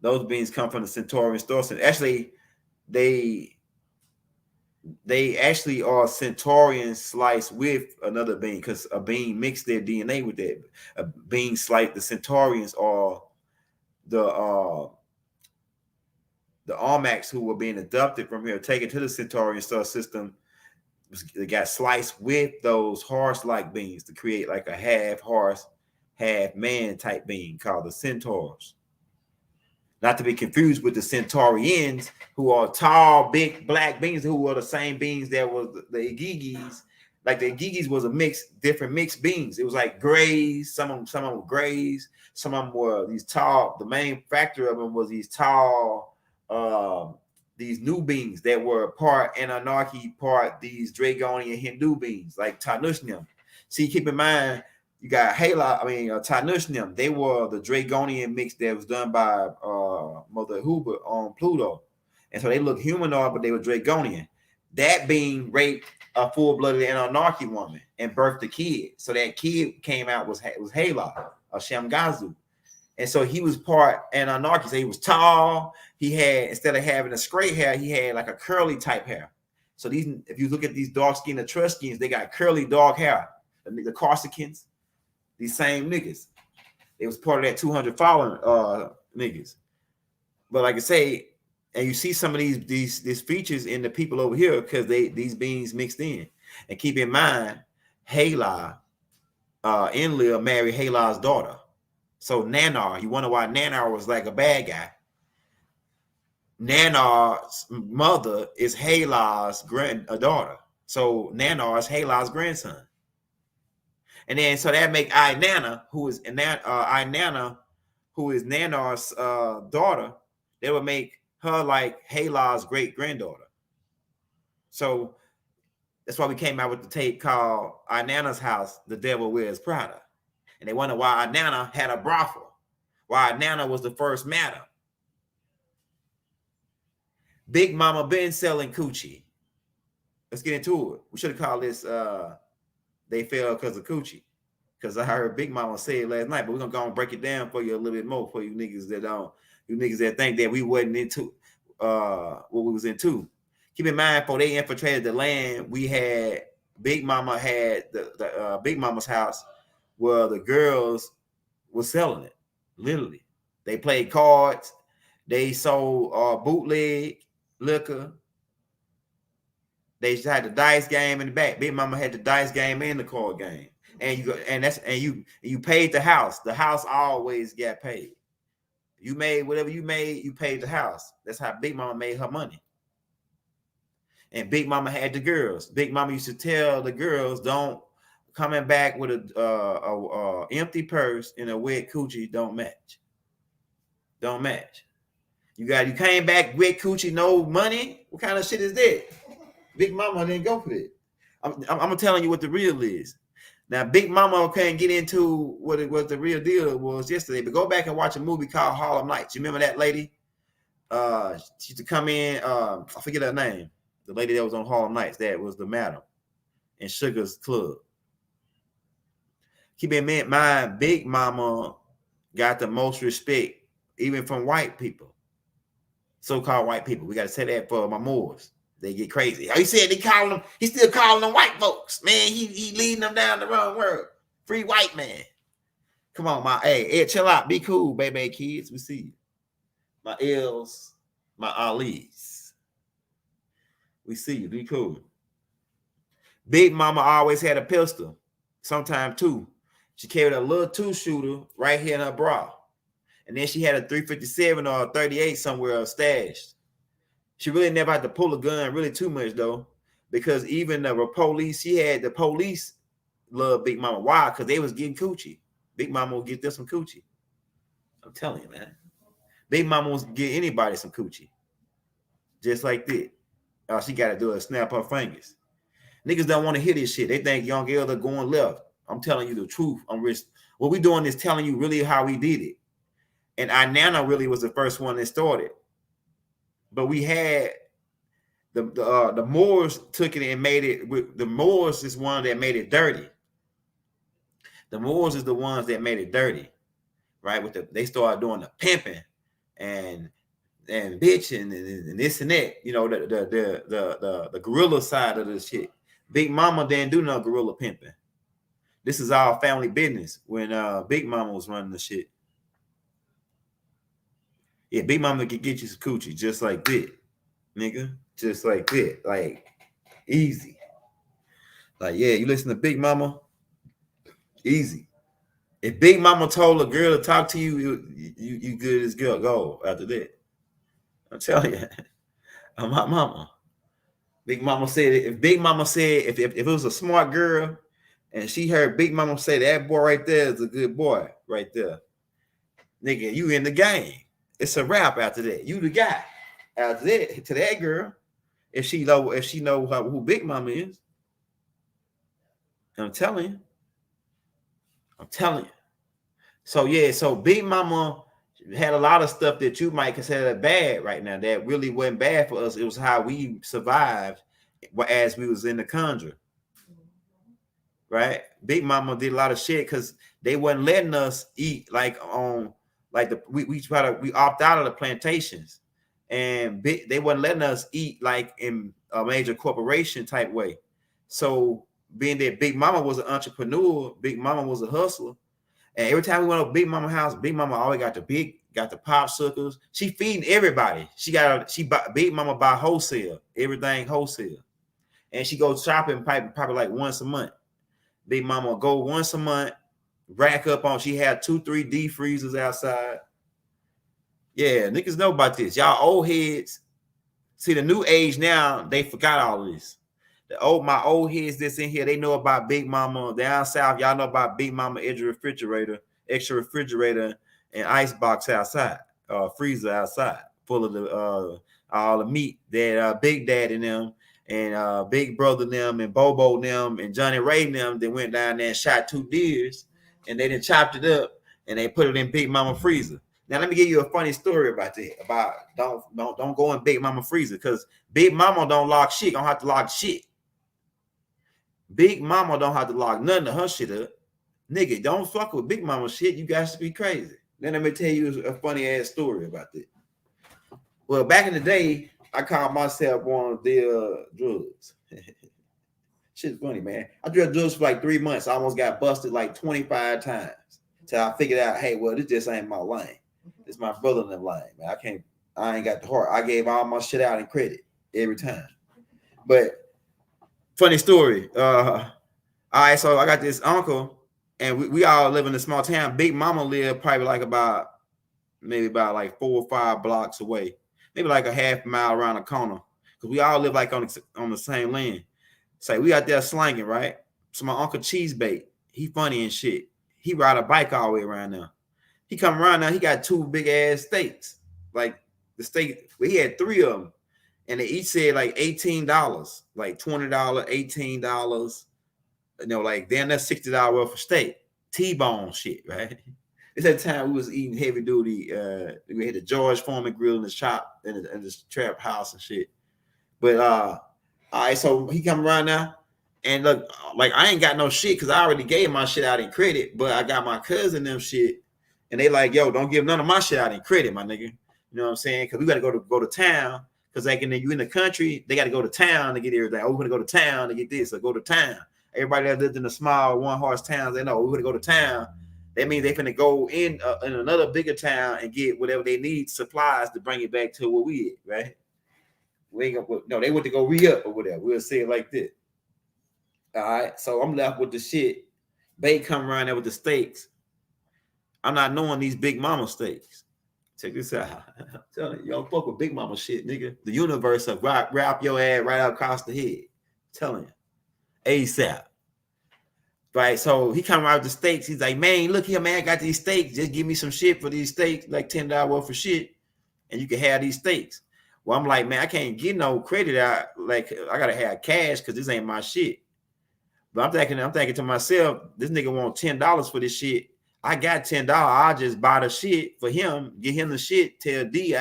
Those beings come from the Centaurian star system. Actually, they actually are Centaurians sliced with another being, because a being mixed their DNA with that. A being sliced. The Centaurians are the Almacs who were being adopted from here, taken to the Centaurian star system. They got sliced with those horse-like beings to create like a half horse, half man type being called the Centaurs. Not to be confused with the Centaurians, who are tall, big black beings, who are the same beings that was the Igigis. Like the Igigis was different mixed beings. It was like grays. Some of them were grays. Some of them were these tall. The main factor of them was these tall, these new beings that were part Anunnaki, part these Dragonian Hindu beings, like Tanushnim. See, keep in mind, you got Tanushnim. They were the Dragonian mix that was done by Mother Huber on Pluto. And so they look humanoid, but they were Dragonian. That being raped a full-blooded Anunnaki woman and birthed a kid. So that kid came out was Hala, a Shamgazu. And so he was part Anunnaki. So he was tall. He had, instead of having a straight hair, he had like a curly type hair. So these, if you look at these dark skinned Etruscans, they got curly dark hair. The Corsicans, these same niggas. It was part of that 200 fallen niggas. But like I say, and you see some of these features in the people over here because these beings mixed in. And keep in mind, Hala, Enlil married Hala's daughter. So Nanar, you wonder why Nanar was like a bad guy. Nanar's mother is Hala's daughter. So Nanar is Hala's grandson. And then so that make Inanna, who is Nanar's daughter, they would make her like Hala's great granddaughter. So that's why we came out with the tape called Inanna's House, The Devil Wears Prada. And they wonder why Inanna had a brothel, why Inanna was the first madam. Big Mama been selling coochie. Let's get into it. We should have called this They Fell Because of Coochie. Because I heard Big Mama say it last night, but we're gonna go and break it down for you a little bit more for you niggas that think that we wasn't into what we was into. Keep in mind, before they infiltrated the land, we had Big Mama had the Big Mama's house where the girls were selling it. Literally, they played cards, they sold bootleg liquor. They had the dice game in the back. Big Mama had the dice game and the card game, and you paid the house. The house always got paid. You made whatever you made, you paid the house. That's how Big Mama made her money. And Big Mama had the girls. Big Mama used to tell the girls, "Don't coming back with a empty purse and a wet coochie. Don't match. Don't match. You came back with coochie, no money. What kind of shit is that?" Big Mama didn't go for that. I'm telling you what the real is. Now, Big Mama can't get into what the real deal was yesterday, but go back and watch a movie called Harlem Nights. You remember that lady? She used to come in. I forget her name. The lady that was on Harlem Nights. That was the madam in Sugar's Club. Keep in mind, Big Mama got the most respect, even from white people, so-called white people. We got to say that for my Moors. They get crazy. He said he's still calling them white folks. Man, he leading them down the wrong road. Free white man. Come on, my Ed, chill out. Be cool, baby kids. We see you. My L's, my Ali's. We see you. Be cool. Big Mama always had a pistol, sometimes two. She carried a little 2-shooter right here in her bra. And then she had a 357 or a 38 somewhere stashed. She really never had to pull a gun really too much, though, because even the police, she had the police love Big Mama. Why? Because they was getting coochie. Big Mama will get them some coochie. I'm telling you, man. Big Mama will get anybody some coochie. Just like that. All she got to do is snap her fingers. Niggas don't want to hear this shit. They think young girls are going left. I'm telling you the truth. What we doing is telling you really how we did it. And our Nana really was the first one that started. But we had the Moors took it and made it. The Moors is one that made it dirty. The Moors is the ones that made it dirty, right? They started doing the pimping and bitching and this and that. You know, the gorilla side of this shit. Big Mama didn't do no gorilla pimping. This is our family business when Big Mama was running the shit. Yeah, Big Mama could get you some coochie just like that, nigga. Just like that. Like, easy. Like, yeah, you listen to Big Mama, easy. If Big Mama told a girl to talk to you, you good as go after that. I'm telling you. My mama. Big Mama said, if Big Mama said, if it was a smart girl and she heard Big Mama say that boy right there is a good boy right there, nigga, you in the game. It's a wrap after that. You the guy. After that, to that girl, if she know who Big Mama is, I'm telling you. So yeah, so Big Mama had a lot of stuff that you might consider bad right now that really wasn't bad for us. It was how we survived as we was in the conjure. Right? Big Mama did a lot of shit because they wasn't letting us eat we opt out of the plantations, and they wasn't letting us eat like in a major corporation type way. So being that Big Mama was an entrepreneur, Big Mama was a hustler, and every time we went to Big Mama house, Big Mama always got the popsicles. She feeding everybody. Big Mama buy wholesale, everything wholesale, and she goes shopping probably like once a month. Big Mama go once a month. Rack up on, she had 2-3 deep freezers outside. Yeah, niggas know about this. Y'all old heads. See, the new age now, they forgot all of this. My old heads that's in here, they know about Big Mama. Down south, y'all know about Big Mama extra refrigerator, and ice box outside, freezer outside, full of all the meat that Big Dad and them and Big Brother them and Bobo them and Johnny Ray them that went down there and shot 2 deers. And they then chopped it up and they put it in Big Mama freezer. Now let me give you a funny story about that. About don't go in Big Mama freezer because Big Mama don't lock shit. Don't have to lock shit. Big Mama don't have to lock none of her shit up. Nigga, don't fuck with Big Mama shit. You guys should be crazy. Then let me tell you a funny ass story about that. Well, back in the day, I called myself one of their drugs. Shit's funny, man. I did drugs for like 3 months. I almost got busted like 25 times. So I figured out, hey, well, this just ain't my lane. It's my brother in the lane, man. I ain't got the heart. I gave all my shit out in credit every time. But funny story. All right, so I got this uncle, and we all live in a small town. Big Mama lived probably like about 4 or 5 blocks away, maybe like a half mile around the corner, because we all live like on the same land. So we out there slanging, right? So my uncle Cheesebait, he funny and shit. He ride a bike all the way around now. He come around now, he got 2 big ass steaks. Like the steak, he had 3 of them. And they each said like $18, like $20, $18. You know, like damn, that's $60 worth of steak. T-bone shit, right? It's at the time we was eating heavy duty. We had the George Foreman grill in the shop in the trap house and shit. But all right, so he come around now, and look, like I ain't got no shit because I already gave my shit out in credit, but I got my cousin them shit, and they like, yo, don't give none of my shit out in credit, my nigga. You know what I'm saying? Because we got to go to town. Because like you in the country, they got to go to town to get everything. Oh, we're gonna go to town to get this, or go to town. Everybody that lived in the small one horse towns, they know we're gonna go to town. That means they finna go in another bigger town and get whatever they need, supplies to bring it back to where we at, right? We ain't gonna no, they went to go re-up or whatever. We'll say it like this. All right, so I'm left with the shit. They come around there with the steaks. I'm not knowing these Big Mama steaks. Check this out. I'm telling you, don't fuck with Big Mama shit, nigga. The universe will wrap your ass right across the head. I'm telling you. ASAP. Right, so he come around with the steaks. He's like, man, look here, man, I got these steaks. Just give me some shit for these steaks, like $10 worth of shit, and you can have these steaks. Well, I'm like, man, I can't get no credit out. Like, I gotta have cash because this ain't my shit. But I'm thinking to myself, this nigga want $10 for this shit. I got $10. I'll just buy the shit for him, get him the shit, tell D,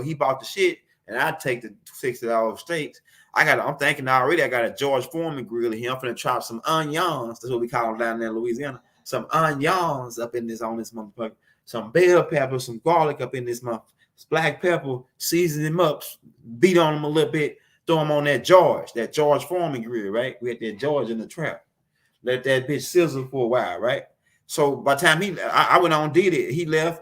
he bought the shit, and I take the $60 steaks. I'm thinking already I got a George Foreman grill here. I'm finna chop some onions. That's what we call them down there in Louisiana. Some onions up in this on this motherfucker. Some bell pepper, some garlic up in this motherfucker. Black pepper, season them up, beat on them a little bit, throw them on that George Foreman grill, right? We had that George in the trap. Let that bitch sizzle for a while, right? So by the time I went on, did it, he left.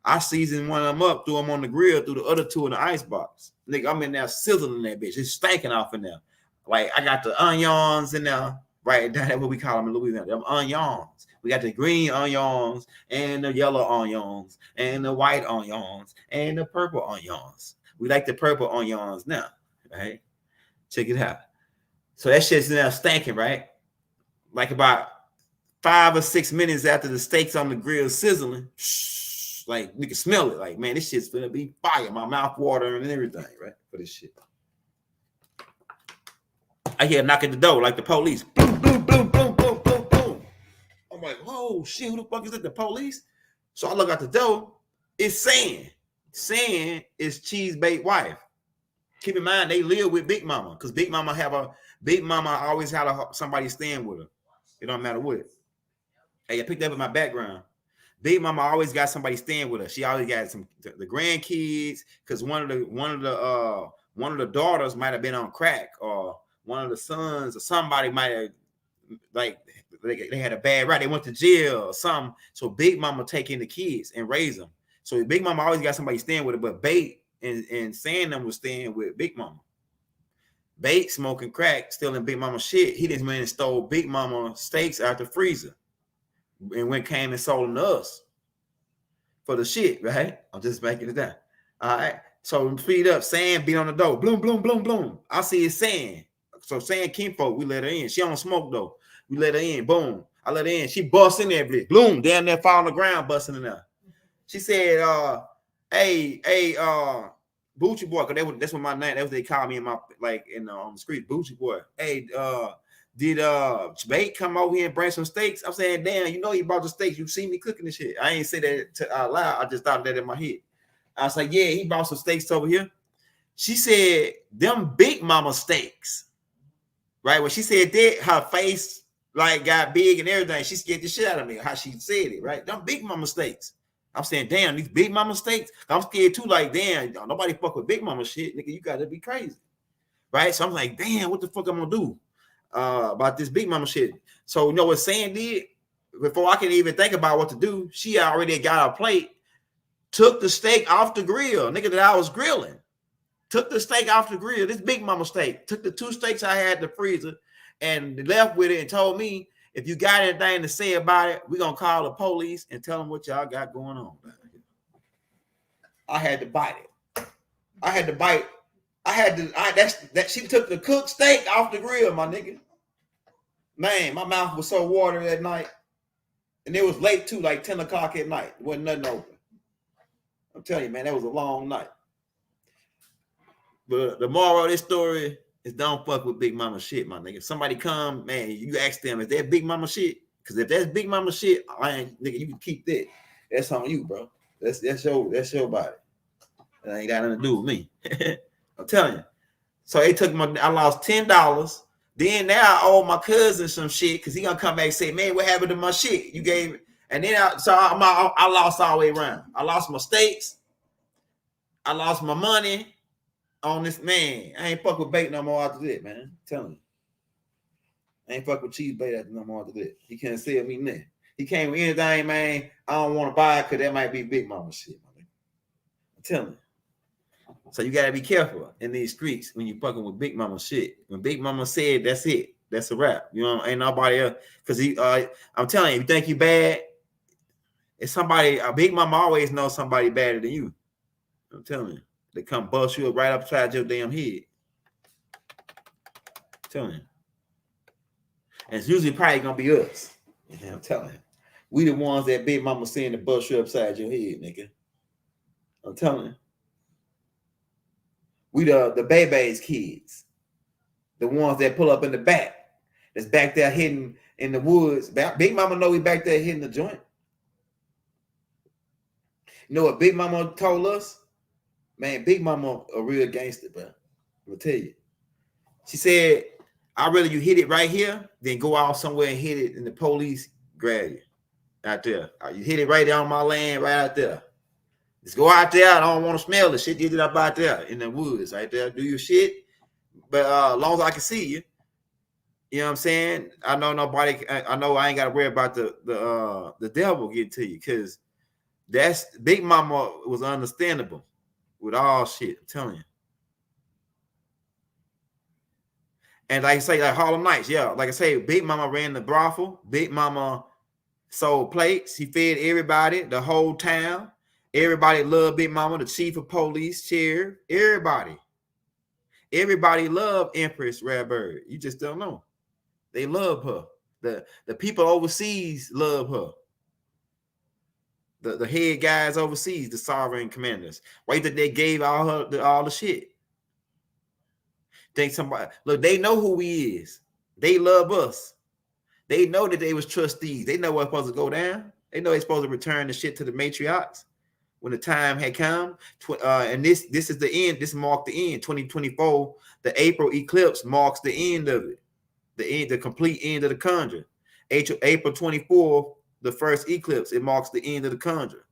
I seasoned one of them up, threw them on the grill, threw the other two in the ice box. Nigga, I'm in there sizzling that bitch. It's stinking off in there. Like, I got the onions in there, right? That's what we call them in Louisiana. Them onions. We got the green onions and the yellow onions and the white onions and the purple onions. We like the purple onions now, right? Check it out. So that shit's now stinking, right? Like about 5 or 6 minutes after the steaks on the grill sizzling, like you can smell it. Like, man, this shit's gonna be fire. My mouth watering and everything, right? For this shit. I hear a knock at the door, like the police. Boom, boom, boom, boom, boom, boom, boom. I'm like, oh shit, who the fuck is it? The police? So I look out the door. It's Sam. Sam is Cheese Bait wife. Keep in mind, they live with Big Mama, because Big Mama always had somebody staying with her. It don't matter what. Hey, I picked up in my background. Big Mama always got somebody staying with her. She always got the grandkids, because one of the daughters might have been on crack, or one of the sons or somebody might have, like, they had a bad ride. They went to jail or something. So Big Mama take in the kids and raise them. So Big Mama always got somebody staying with her, but Bait and Sandham was staying with Big Mama. Bait smoking crack, stealing Big Mama shit. He just went and stole Big Mama steaks out the freezer. And came and sold them to us for the shit, right? I'm just making it down. All right. So speed up. Sam beat on the door. Bloom, bloom, bloom, bloom. I see it's Sam. So Sam kinfolk, we let her in. She don't smoke though. We let her in. Boom. I let her in. She bust in there, bitch. Bloom. Down there, fall on the ground, busting in there. She said, hey, Boochie boy, because that's what my name, that's what they call me in my, like, in on the street, Boochie boy. Hey, did Bait come over here and bring some steaks? I'm saying, damn, you know he brought the steaks. You see me cooking this shit. I ain't say that out loud. I just thought that in my head. I was like, yeah, he brought some steaks over here. She said, them Big Mama steaks. Right? When she said that, her face like got big and everything. She scared the shit out of me, how she said it, right? Them Big Mama steaks. I'm saying, damn, these Big Mama steaks. I'm scared too, like, damn, nobody fuck with Big Mama shit. Nigga, you gotta be crazy. Right? So I'm like, damn, what the fuck I'm gonna do about this Big Mama shit? So you know what Sam did? Before I can even think about what to do, she already got a plate, took the steak off the grill, nigga, that I was grilling. Took the steak off the grill, this Big Mama steak. Took the 2 steaks I had in the freezer and left with it and told me, if you got anything to say about it, we're gonna call the police and tell them what y'all got going on. I had to bite it. She took the cooked steak off the grill, my nigga. Man, my mouth was so watery that night. And it was late too, like 10 o'clock at night. There wasn't nothing open. I'm telling you, man, that was a long night. But the moral of this story is don't fuck with Big Mama shit, my nigga. If somebody come, man, you ask them, is that Big Mama shit? Because if that's Big Mama shit, nigga, you can keep that. That's on you, bro. That's your body. That ain't got nothing to do with me. I'm telling you. So they took I lost $10. Then now I owe my cousin some shit because he gonna come back and say, man, what happened to my shit? You gave it. And then I lost all the way around. I lost my steaks. I lost my money on this, man. I ain't fuck with Bait no more after that, man. I'm telling you. I ain't fuck with cheese bait after no more after that. He can't sell me nothing. He came with anything, man. I don't want to buy it because that might be Big Mama shit, man. I'm telling you. So you gotta be careful in these streets when you fucking with Big Mama shit. When Big Mama said that's it, that's a wrap. You know, ain't nobody else. Because I'm telling you, if you think you bad, it's somebody. A Big Mama always knows somebody better than you. I'm telling you, they come bust you up right upside your damn head. I'm telling you, and it's usually probably gonna be us. Yeah, I'm telling you, we the ones that Big Mama saying to bust you upside your head, nigga. I'm telling you. We the baby's kids, the ones that pull up in the back, that's back there hidden in the woods. Big Mama know we back there hitting the joint. You know what Big Mama told us? Man, Big Mama a real gangster, bro. I'm gonna tell you. She said, I'd rather you hit it right here than go out somewhere and hit it and the police grab you out there. You hit it right there on my land, right out there. Just go out there. I don't want to smell the shit. You get up out there in the woods, right there. Do your shit. But as long as I can see you, you know what I'm saying? I know nobody. I know I ain't got to worry about the devil getting to you, because that's Big Mama was understandable with all shit. I'm telling you. And like I say, like Harlem Nights, yeah. Like I say, Big Mama ran the brothel. Big Mama sold plates. He fed everybody, the whole town. Everybody loved Big Mama, the chief of police, sheriff, everybody. Everybody loved Empress Redbird. You just don't know. They love her. The people overseas love her. The head guys overseas, the sovereign commanders. Right, that they gave all the shit. Think somebody, look, they know who he is. They love us. They know that they was trustees. They know what's supposed to go down. They know they're supposed to return the shit to the matriarchs when the time had come. And this is the end. This marked the end. 2024, the April eclipse marks the end of it. The complete end of the conjure. April 24th, the first eclipse, it marks the end of the conjure.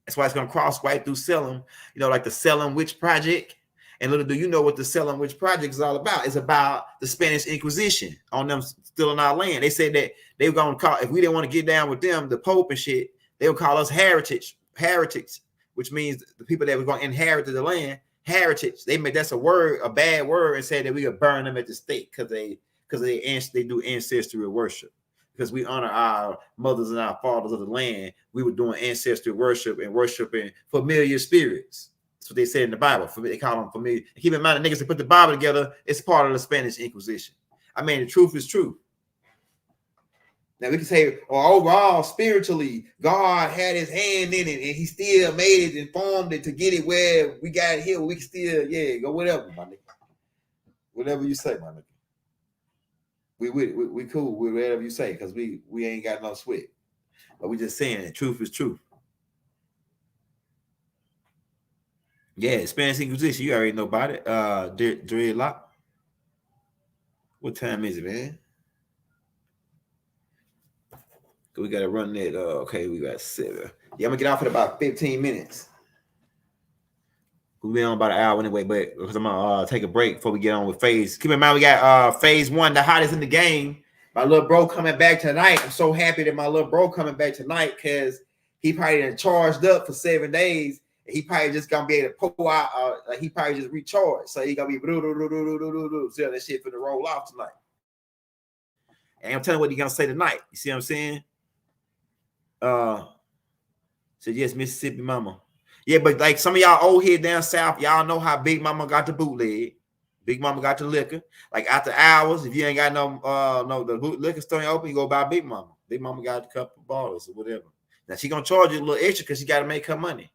That's why it's gonna cross right through Salem, you know, like the Salem Witch Project. And little do you know what the Salem Witch Project is all about. It's about the Spanish Inquisition on them still in our land. They said that they were gonna call, if we didn't want to get down with them, the Pope and shit, they would call us heretics, which means the people that were going to inherit the land, heritage. They made that's a word, a bad word, and said that we could burn them at the stake because they do ancestral worship. Because we honor our mothers and our fathers of the land, we were doing ancestral worship and worshiping familiar spirits. That's what they said in the Bible. They call them familiar. Keep in mind, the niggas that put the Bible together, it's part of the Spanish Inquisition. I mean, the truth is true. Now we can say, well, overall, spiritually, God had his hand in it, and he still made it and formed it to get it where we got it here. We can still, go whatever, my nigga. Whatever you say, my nigga. We cool with whatever you say, because we ain't got no sweat. But we just saying the truth is truth. Yeah, Spanish Inquisition, you already know about it. Dreadlock. What time is it, man? We got to run that. Okay, we got 7. Yeah, I'm going to get off in about 15 minutes. We'll be on about an hour anyway, but because I'm going to take a break before we get on with phase. Keep in mind, we got phase 1, the hottest in the game. My little bro coming back tonight. I'm so happy that my little bro coming back tonight because he probably done charged up for 7 days. He probably just gonna be able to pull out. He probably just recharged, so he gonna be sell that shit for the roll off tonight. And I'm telling you what he gonna say tonight. You see what I'm saying? Said yes, Mississippi Mama. Yeah, but like some of y'all old head down south, y'all know how Big Mama got the bootleg. Big Mama got the liquor. Like after hours, if you ain't got the liquor store ain't open, you go buy Big Mama. Big Mama got a couple of bottles or whatever. Now she gonna charge you a little extra because she got to make her money.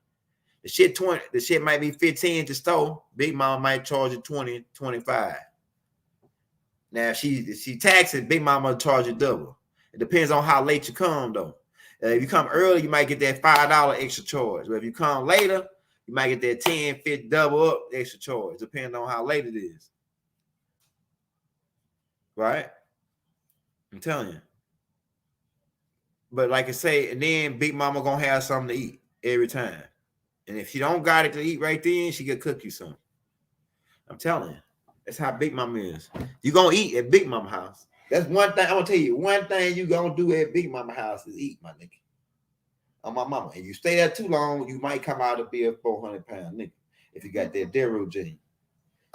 The shit might be 15 to store. Big Mama might charge you 20, 25. Now she taxes, Big Mama charge you double. It depends on how late you come though. If you come early, you might get that $5 extra charge. But if you come later, you might get that 10, 50 double up extra charge, depending on how late it is. Right? I'm telling you. But like I say, and then Big Mama gonna have something to eat every time. And if she don't got it to eat right then, she can cook you something. I'm telling you. That's how Big Mama is. You gonna eat at Big Mama house. That's one thing. I'm gonna tell you. One thing you gonna do at Big Mama house is eat, my nigga. On my mama. And you stay there too long, you might come out to be a 400-pound nigga if you got that Dero gene.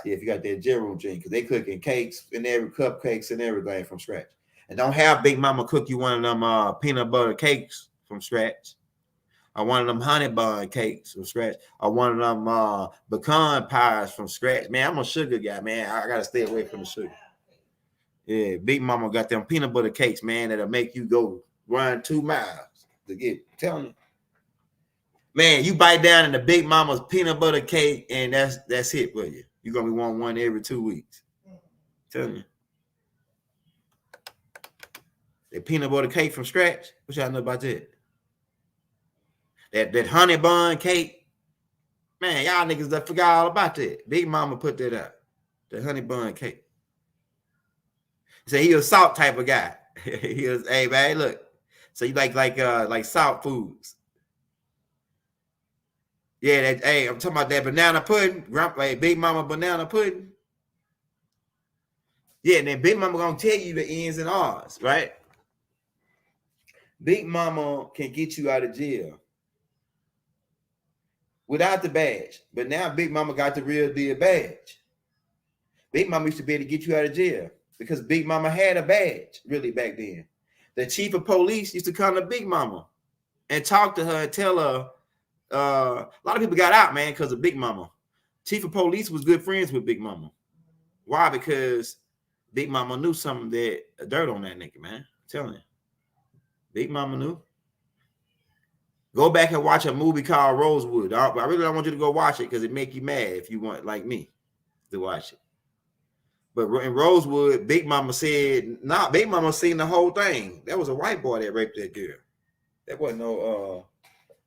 Yeah, if you got that Dero gene, because they cooking cakes and every cupcakes and everything from scratch. And don't have Big Mama cook you one of them peanut butter cakes from scratch, or one of them honey bun cakes from scratch, or one of them pecan pies from scratch. Man, I'm a sugar guy, man. I gotta stay away from the sugar. Yeah, Big Mama got them peanut butter cakes, man, that'll make you go run 2 miles to get. I'm telling you, man, you bite down in the Big Mama's peanut butter cake, and that's it for you. You're gonna be wanting one every 2 weeks. I'm telling you. The peanut butter cake from scratch. What y'all know about that? That honey bun cake. Man, y'all niggas that forgot all about that. Big Mama put that out. The honey bun cake. He said he was a salt type of guy. He was, hey man, look. So you like salt foods. Yeah, that, hey, I'm talking about that banana pudding. Like Big Mama banana pudding. Yeah, and then Big Mama gonna tell you the ins and outs, right? Big Mama can get you out of jail without the badge. But now Big Mama got the real deal badge. Big Mama used to be able to get you out of jail because Big Mama had a badge really back then. The chief of police used to come to Big Mama and talk to her and tell her. A lot of people got out, man, because of Big Mama. Chief of police was good friends with Big Mama. Why? Because Big Mama knew something that dirt on that nigga, man. I'm telling you. Big Mama knew. Go back and watch a movie called Rosewood. I really don't want you to go watch it because it make you mad if you want, like me, to watch it. But in Rosewood, Big Mama said, nah, Big Mama seen the whole thing. That was a white boy that raped that girl. That wasn't no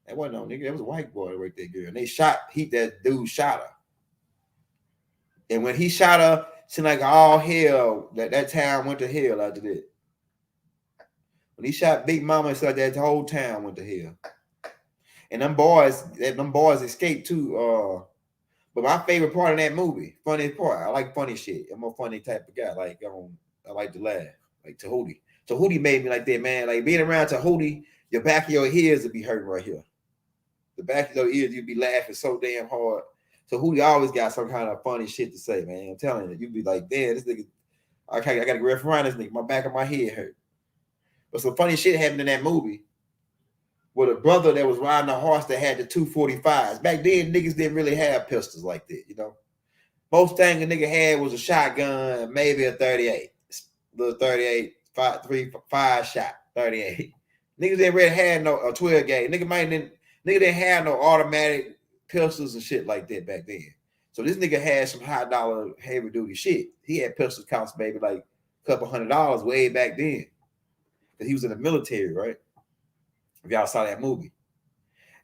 nigga. That was a white boy that raped that girl. And that dude shot her. And when he shot her, seemed like all hell, that town went to hell after that. When he shot Big Mama, it's like that whole town went to hell. And them boys escaped too. But my favorite part of that movie, funniest part, I like funny shit. I'm a funny type of guy. Like I like to laugh. Like Tahuti. Tahuti made me like that, man. Like being around Tahuti, your back of your ears would be hurting right here. The back of your ears, you'd be laughing so damn hard. Tahuti always got some kind of funny shit to say, man. I'm telling you, you'd be like, damn, this nigga, I got to grab around this nigga. My back of my head hurt. But some funny shit happened in that movie with a brother that was riding a horse that had the 245s. Back then, niggas didn't really have pistols like that, you know. Most thing a nigga had was a shotgun and maybe a 38. Little 38, 5 shot, 38. Niggas didn't really have no 12 gauge. Nigga didn't have no automatic pistols and shit like that back then. So this nigga had some high dollar, heavy duty shit. He had pistols costs maybe like a couple $100 way back then. Because he was in the military, right? If y'all saw that movie.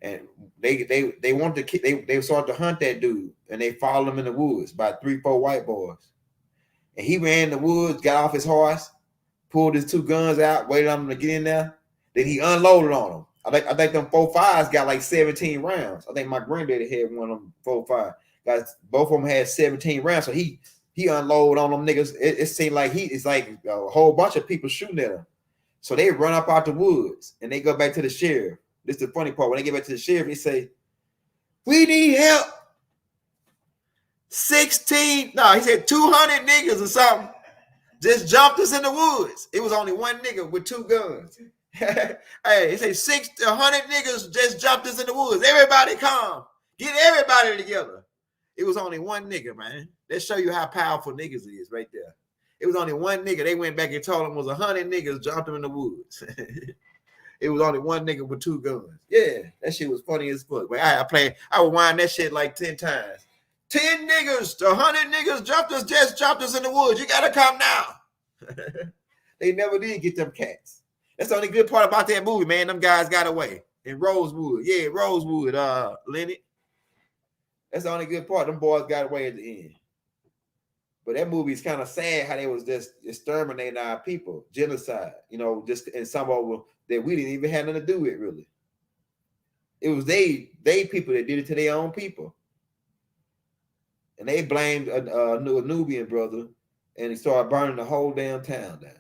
And they wanted to they started to hunt that dude, and they followed him in the woods by 3-4 white boys. And he ran in the woods, got off his horse, pulled his 2 guns out, waited on them to get in there. Then he unloaded on them. I think them 4.5s got like 17 rounds. I think my granddaddy had one of them 4.5. Guys, both of them had 17 rounds. So he unloaded on them niggas. It seemed like it's like a whole bunch of people shooting at him. So they run up out the woods and they go back to the sheriff. This is the funny part. When they get back to the sheriff, they say, "We need help." 200 niggas or something just jumped us in the woods. It was only one nigga with 2 guns. Hey, they say 100 niggas just jumped us in the woods. Everybody come. Get everybody together. It was only one nigga, man. That show you how powerful niggas is right there. It was only one nigga. They went back and told him it was 100 niggas jumped him in the woods. It was only one nigga with 2 guns. Yeah, that shit was funny as fuck. But I would wind that shit like 10 times. 10 niggas, 100 niggas just jumped us in the woods. You gotta come now. They never did get them cats. That's the only good part about that movie, man. Them guys got away in Rosewood. Yeah, Rosewood, Lenny. That's the only good part. Them boys got away at the end. But that movie is kind of sad how they was just exterminating our people, genocide, you know, just and some of them that we didn't even have nothing to do with, really. It was they people that did it to their own people. And they blamed a Nubian brother, and he started burning the whole damn town down.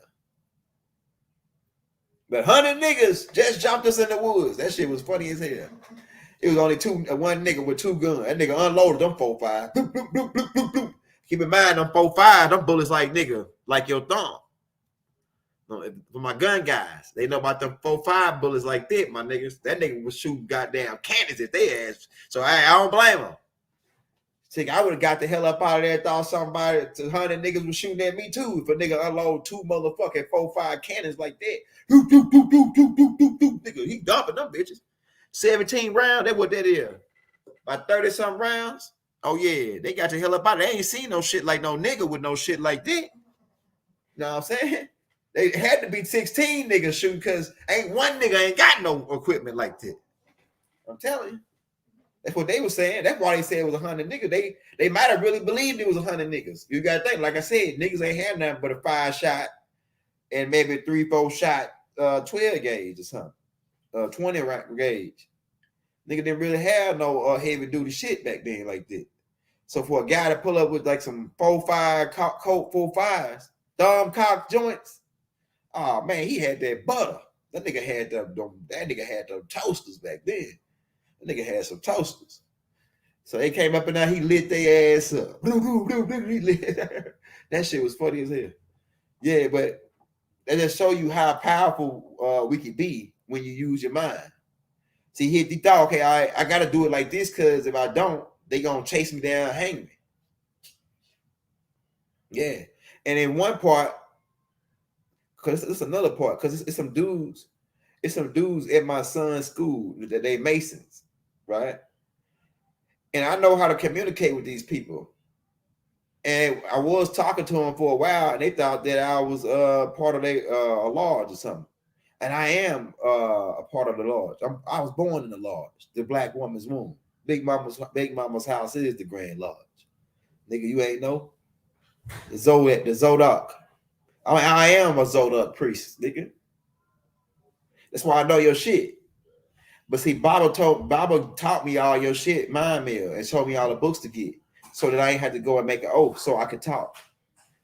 But 100 niggas just jumped us in the woods. That shit was funny as hell. It was only one nigga with 2 guns. That nigga unloaded them 4.5. Bloop, bloop, bloop, bloop, bloop, bloop. Keep in mind, them 4.5, them bullets like nigga, like your thumb. For my gun guys, they know about them 4.5 bullets like that, my niggas. That nigga was shooting goddamn cannons at their ass. So I don't blame him. See, I would have got the hell up out of there. Thought somebody, 100 niggas was shooting at me too. If a nigga unload 2 motherfucking 4.5 cannons like that, doop, doop, doop, doop, doop, doop, doop, doop, nigga, he dumping them bitches. 17 rounds, that's what that is. About 30 something rounds. Oh yeah, they got the hell up out of there. They ain't seen no shit like no nigga with no shit like that. You know what I'm saying? They had to be 16 niggas shooting because ain't one nigga ain't got no equipment like that. I'm telling you. That's what they were saying. That's why they said it was 100 niggas. They might have really believed it was 100 niggas. You got to think, like I said, niggas ain't had nothing but a 5-shot and maybe 3-4 shot 12 gauge or something. 20 round gauge. Nigga didn't really have no heavy duty shit back then like that. So for a guy to pull up with like some 4.5 Colt 4.5s, thumb cock joints, oh man, he had that butter. That nigga had them toasters back then. That nigga had some toasters. So they came up and now he lit their ass up. That shit was funny as hell. Yeah, but that just show you how powerful we can be when you use your mind. See, he thought, okay, I got to do it like this because if I don't, they going to chase me down and hang me. Yeah. And in one part, because it's another part, because it's some dudes at my son's school that they Masons, right? And I know how to communicate with these people. And I was talking to them for a while, and they thought that I was part of a lodge or something. And I am a part of the lodge. I was born in the lodge, the Black Woman's Womb. Big Mama's house is the Grand Lodge. Nigga, you ain't know? The Zodok. I am a Zodok priest, nigga. That's why I know your shit. But see, Baba taught me all your shit, mind meal, and showed me all the books to get, so that I ain't had to go and make an oath, so I could talk.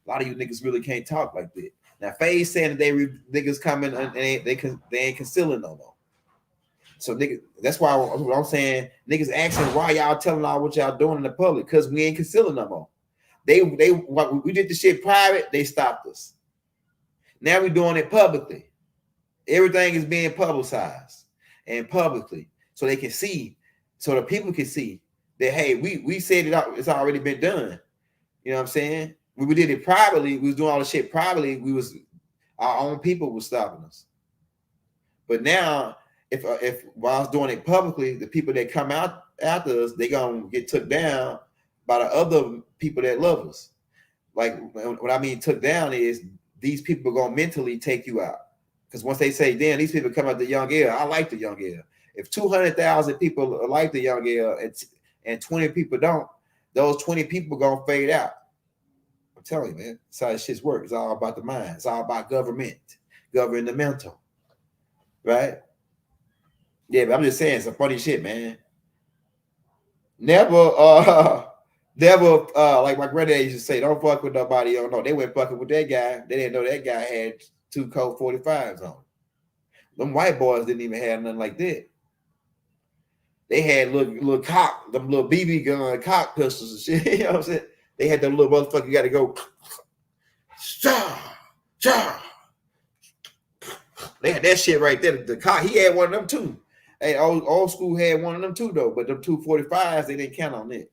A lot of you niggas really can't talk like that. Now, Faye's saying that niggas coming and they ain't concealing no more. So niggas, that's why I'm saying niggas asking why y'all telling all what y'all doing in the public, because we ain't concealing no more. We did the shit private, they stopped us. Now we're doing it publicly. Everything is being publicized and publicly, so they can see, so the people can see that, hey, we said it's already been done. You know what I'm saying? We did it privately. We was doing all the shit privately. Our own people was stopping us. But now, if while I was doing it publicly, the people that come out after us, they gonna get took down by the other people that love us. Like, what I mean took down is these people are gonna mentally take you out. Because once they say, damn, these people come out the young air, I like the young air. If 200,000 people like the young air and 20 people don't, those 20 people gonna fade out. I'm telling you, man, that's how this shit works. It's all about the mind. It's all about governmental, right? Yeah, but I'm just saying, some funny shit, man. Never, like my granddad used to say, don't fuck with nobody you don't know. They went fucking with that guy. They didn't know that guy had 2 Colt 45s on. Them white boys didn't even have nothing like that. They had little cock, them little BB gun cock pistols and shit. You know what I'm saying? They had them little motherfucker, you got to go. They had that shit right there. The cock, he had one of them too. Hey, old school had one of them too, though. But them 245s, they didn't count on that.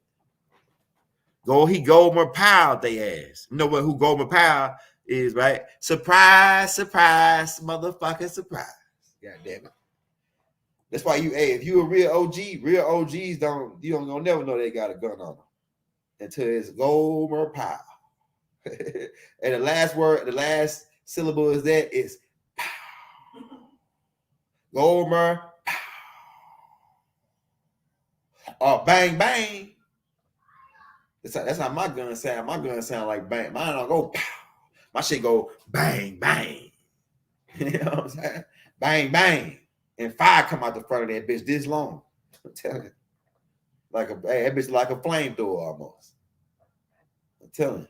He Goldmer Powell, they ass. You know what? Who Goldmer Powell is, right? Surprise, surprise, motherfucking surprise. God damn it. That's why if you a real OGs don't never know they got a gun on them until it's Goldmer Powell. And the last syllable is that is pow. Goldmer Powell. Bang bang. That's how my gun sound. My gun sound like bang. Mine don't go pow. My shit go bang bang. You know what I'm saying? Bang bang. And fire come out the front of that bitch this long. I'm telling you. That bitch like a flamethrower almost. I'm telling you.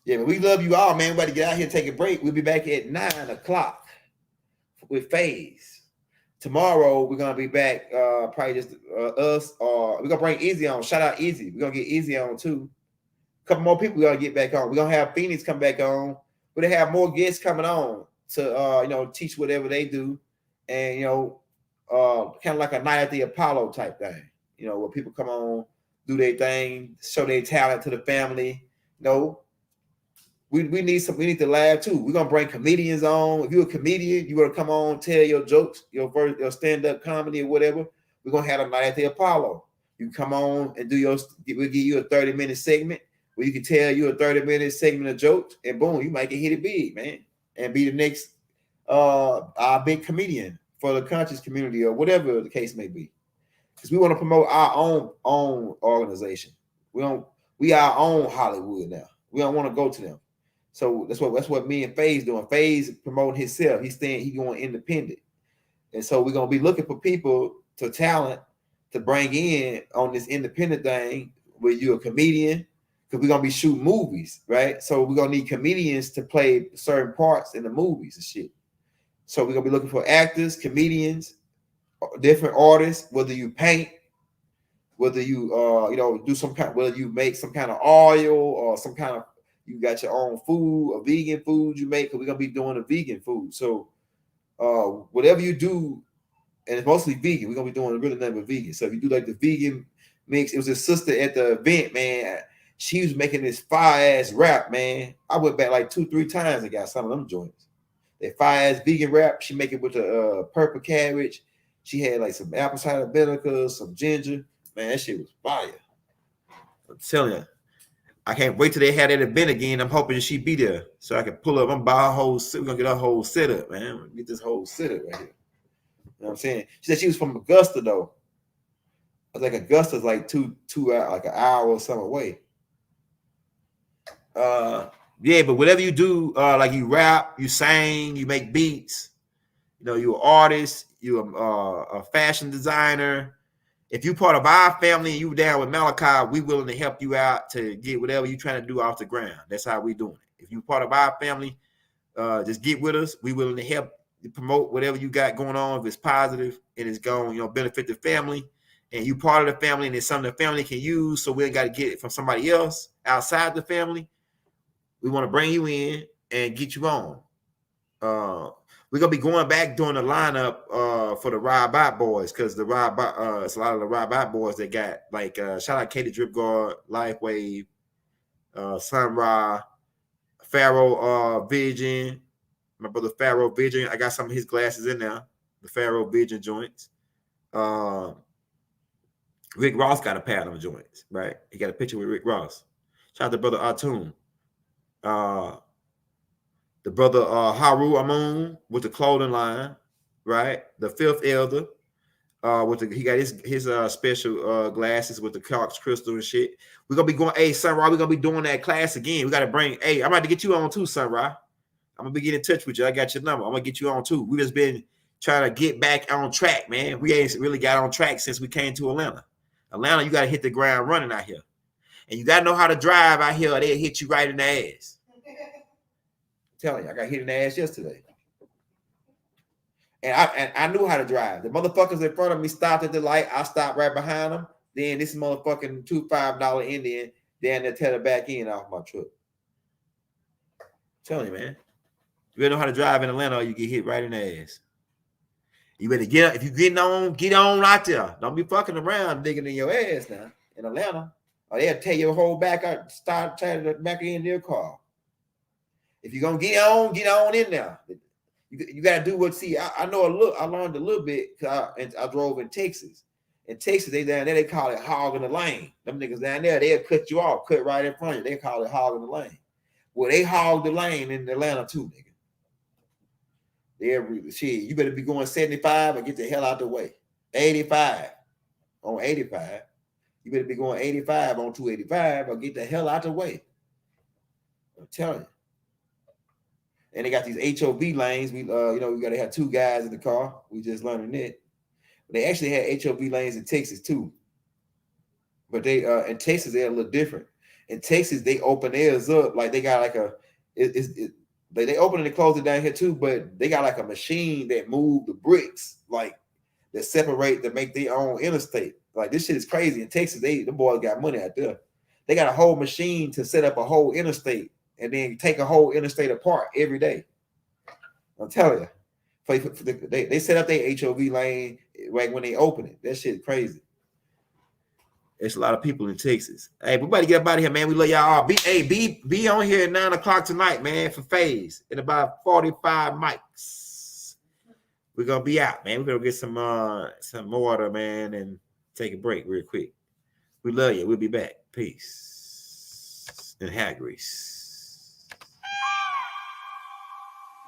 Yeah, but we love you all, man. We about to get out here and take a break. We'll be back at 9 o'clock. with FaZe. Tomorrow we're gonna be back. Probably just us, or we're gonna bring Easy on. Shout out Easy. We're gonna get Easy on too. A couple more people we're gonna get back on. We're gonna have Phoenix come back on. We're gonna have more guests coming on to teach whatever they do, and kind of like a night at the Apollo type thing. Where people come on, do their thing, show their talent to the family. We need to laugh too. We're gonna bring comedians on. If you're a comedian, you want to come on, tell your jokes, your stand-up comedy or whatever. We're gonna have a night at the Apollo. You can come on and we'll give you a 30-minute segment where you can tell you a 30-minute segment of jokes, and boom, you might get hit it big, man, and be the next our big comedian for the conscious community or whatever the case may be. Because we want to promote our own organization. We our own Hollywood now. We don't want to go to them. So that's what me and FaZe doing. FaZe promoting himself. He going independent. And so we're gonna be looking for people to talent to bring in on this independent thing where you're a comedian, because we're gonna be shooting movies, right? So we're gonna need comedians to play certain parts in the movies and shit. So we're gonna be looking for actors, comedians, different artists, whether you paint, whether you do some kind, whether you make some kind of oil or some kind of, you got your own food or vegan food you make, because we're gonna be doing a vegan food. So whatever you do, and it's mostly vegan, we're gonna be doing really nothing but vegan. So if you do like the vegan mix, it was a sister at the event, man. She was making this fire ass wrap, man. I went back like 2-3 times and got some of them joints. That fire ass vegan wrap. She make it with the purple cabbage. She had like some apple cider vinegar, some ginger. Man, that shit was fire. I'm telling you. I can't wait till they have that event again. I'm hoping she be there so I can pull up. I'm buy a whole set. We're gonna get our whole setup, man. We're gonna get this whole setup right here. You know what I'm saying? She said she was from Augusta though. I was like Augusta's like two hours, like an hour or something away. Yeah, but whatever you do, like you rap, you sing, you make beats, you're an artist, you're a fashion designer. If you're part of our family and you down with Malachi, we willing to help you out to get whatever you're trying to do off the ground. That's how we doing it. If you're part of our family, just get with us. We willing to help you promote whatever you got going on. If it's positive and it's going, benefit the family, and you part of the family and it's something the family can use, so we ain't got to get it from somebody else outside the family. We want to bring you in and get you on. We're gonna be going back doing the lineup for the Ride Bot boys, because the Ride Bot, it's a lot of the Ride Bot boys that got like shout out Katie Drip Guard, Lifewave, Sun Ra, Pharaoh Vision, my brother Pharaoh Vision. I got some of his glasses in there, the Pharaoh Vision joints. Rick Ross got a pair of them joints, right? He got a picture with Rick Ross. Shout out to brother Atun. The brother Haru Amun with the clothing line, right? The Fifth Elder, he got his special glasses with the Clark's crystal and shit. We're gonna be going, hey, Sunrise, we're gonna be doing that class again. We gotta bring, hey, I'm about to get you on too, Sunrise. I'm gonna be getting in touch with you. I got your number. I'm gonna get you on too. We just been trying to get back on track, man. We ain't really got on track since we came to Atlanta. Atlanta, you gotta hit the ground running out here. And you gotta know how to drive out here, or they'll hit you right in the ass. Telling you, I got hit in the ass yesterday, and I knew how to drive. The motherfuckers in front of me stopped at the light. I stopped right behind them. Then this motherfucking $5 Indian down there tear the back end off my truck. Telling you, man, you better know how to drive in Atlanta, or you get hit right in the ass. You better get up. If you get on out there. Don't be fucking around digging in your ass now in Atlanta, or they'll tear your whole back out, start tearing the back end of your car. If you're gonna get on in there. You gotta do what. See, I know I learned a little bit because I drove in Texas. In Texas, they down there, they call it hogging the lane. Them niggas down there, they'll cut you off, cut right in front of you. They call it hogging the lane. Well, they hog the lane in Atlanta too, nigga. Shit, you better be going 75 and get the hell out the way. 85 on 85. You better be going 85 on 285 or get the hell out the way. I'm telling you. And they got these HOV lanes. We got to have 2 guys in the car. We just learning it. They actually had HOV lanes in Texas too. But they in Texas they're a little different. In Texas they open theirs up like they got like They open and close it down here too, but they got like a machine that move the bricks, like that separate to make their own interstate. Like this shit is crazy in Texas. The boys got money out there. They got a whole machine to set up a whole interstate and then take a whole interstate apart every day. I'm telling you. They set up their HOV lane right when they open it. That shit crazy. There's a lot of people in Texas. Hey, we better get up out of here, man. We love y'all all. Be on here at 9 o'clock tonight, man, for Phase in about 45 mics. We're gonna be out, man. We're gonna get some water, man, and take a break real quick. We love you. We'll be back. Peace and hair grease.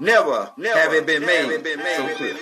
Never have it been made so clear.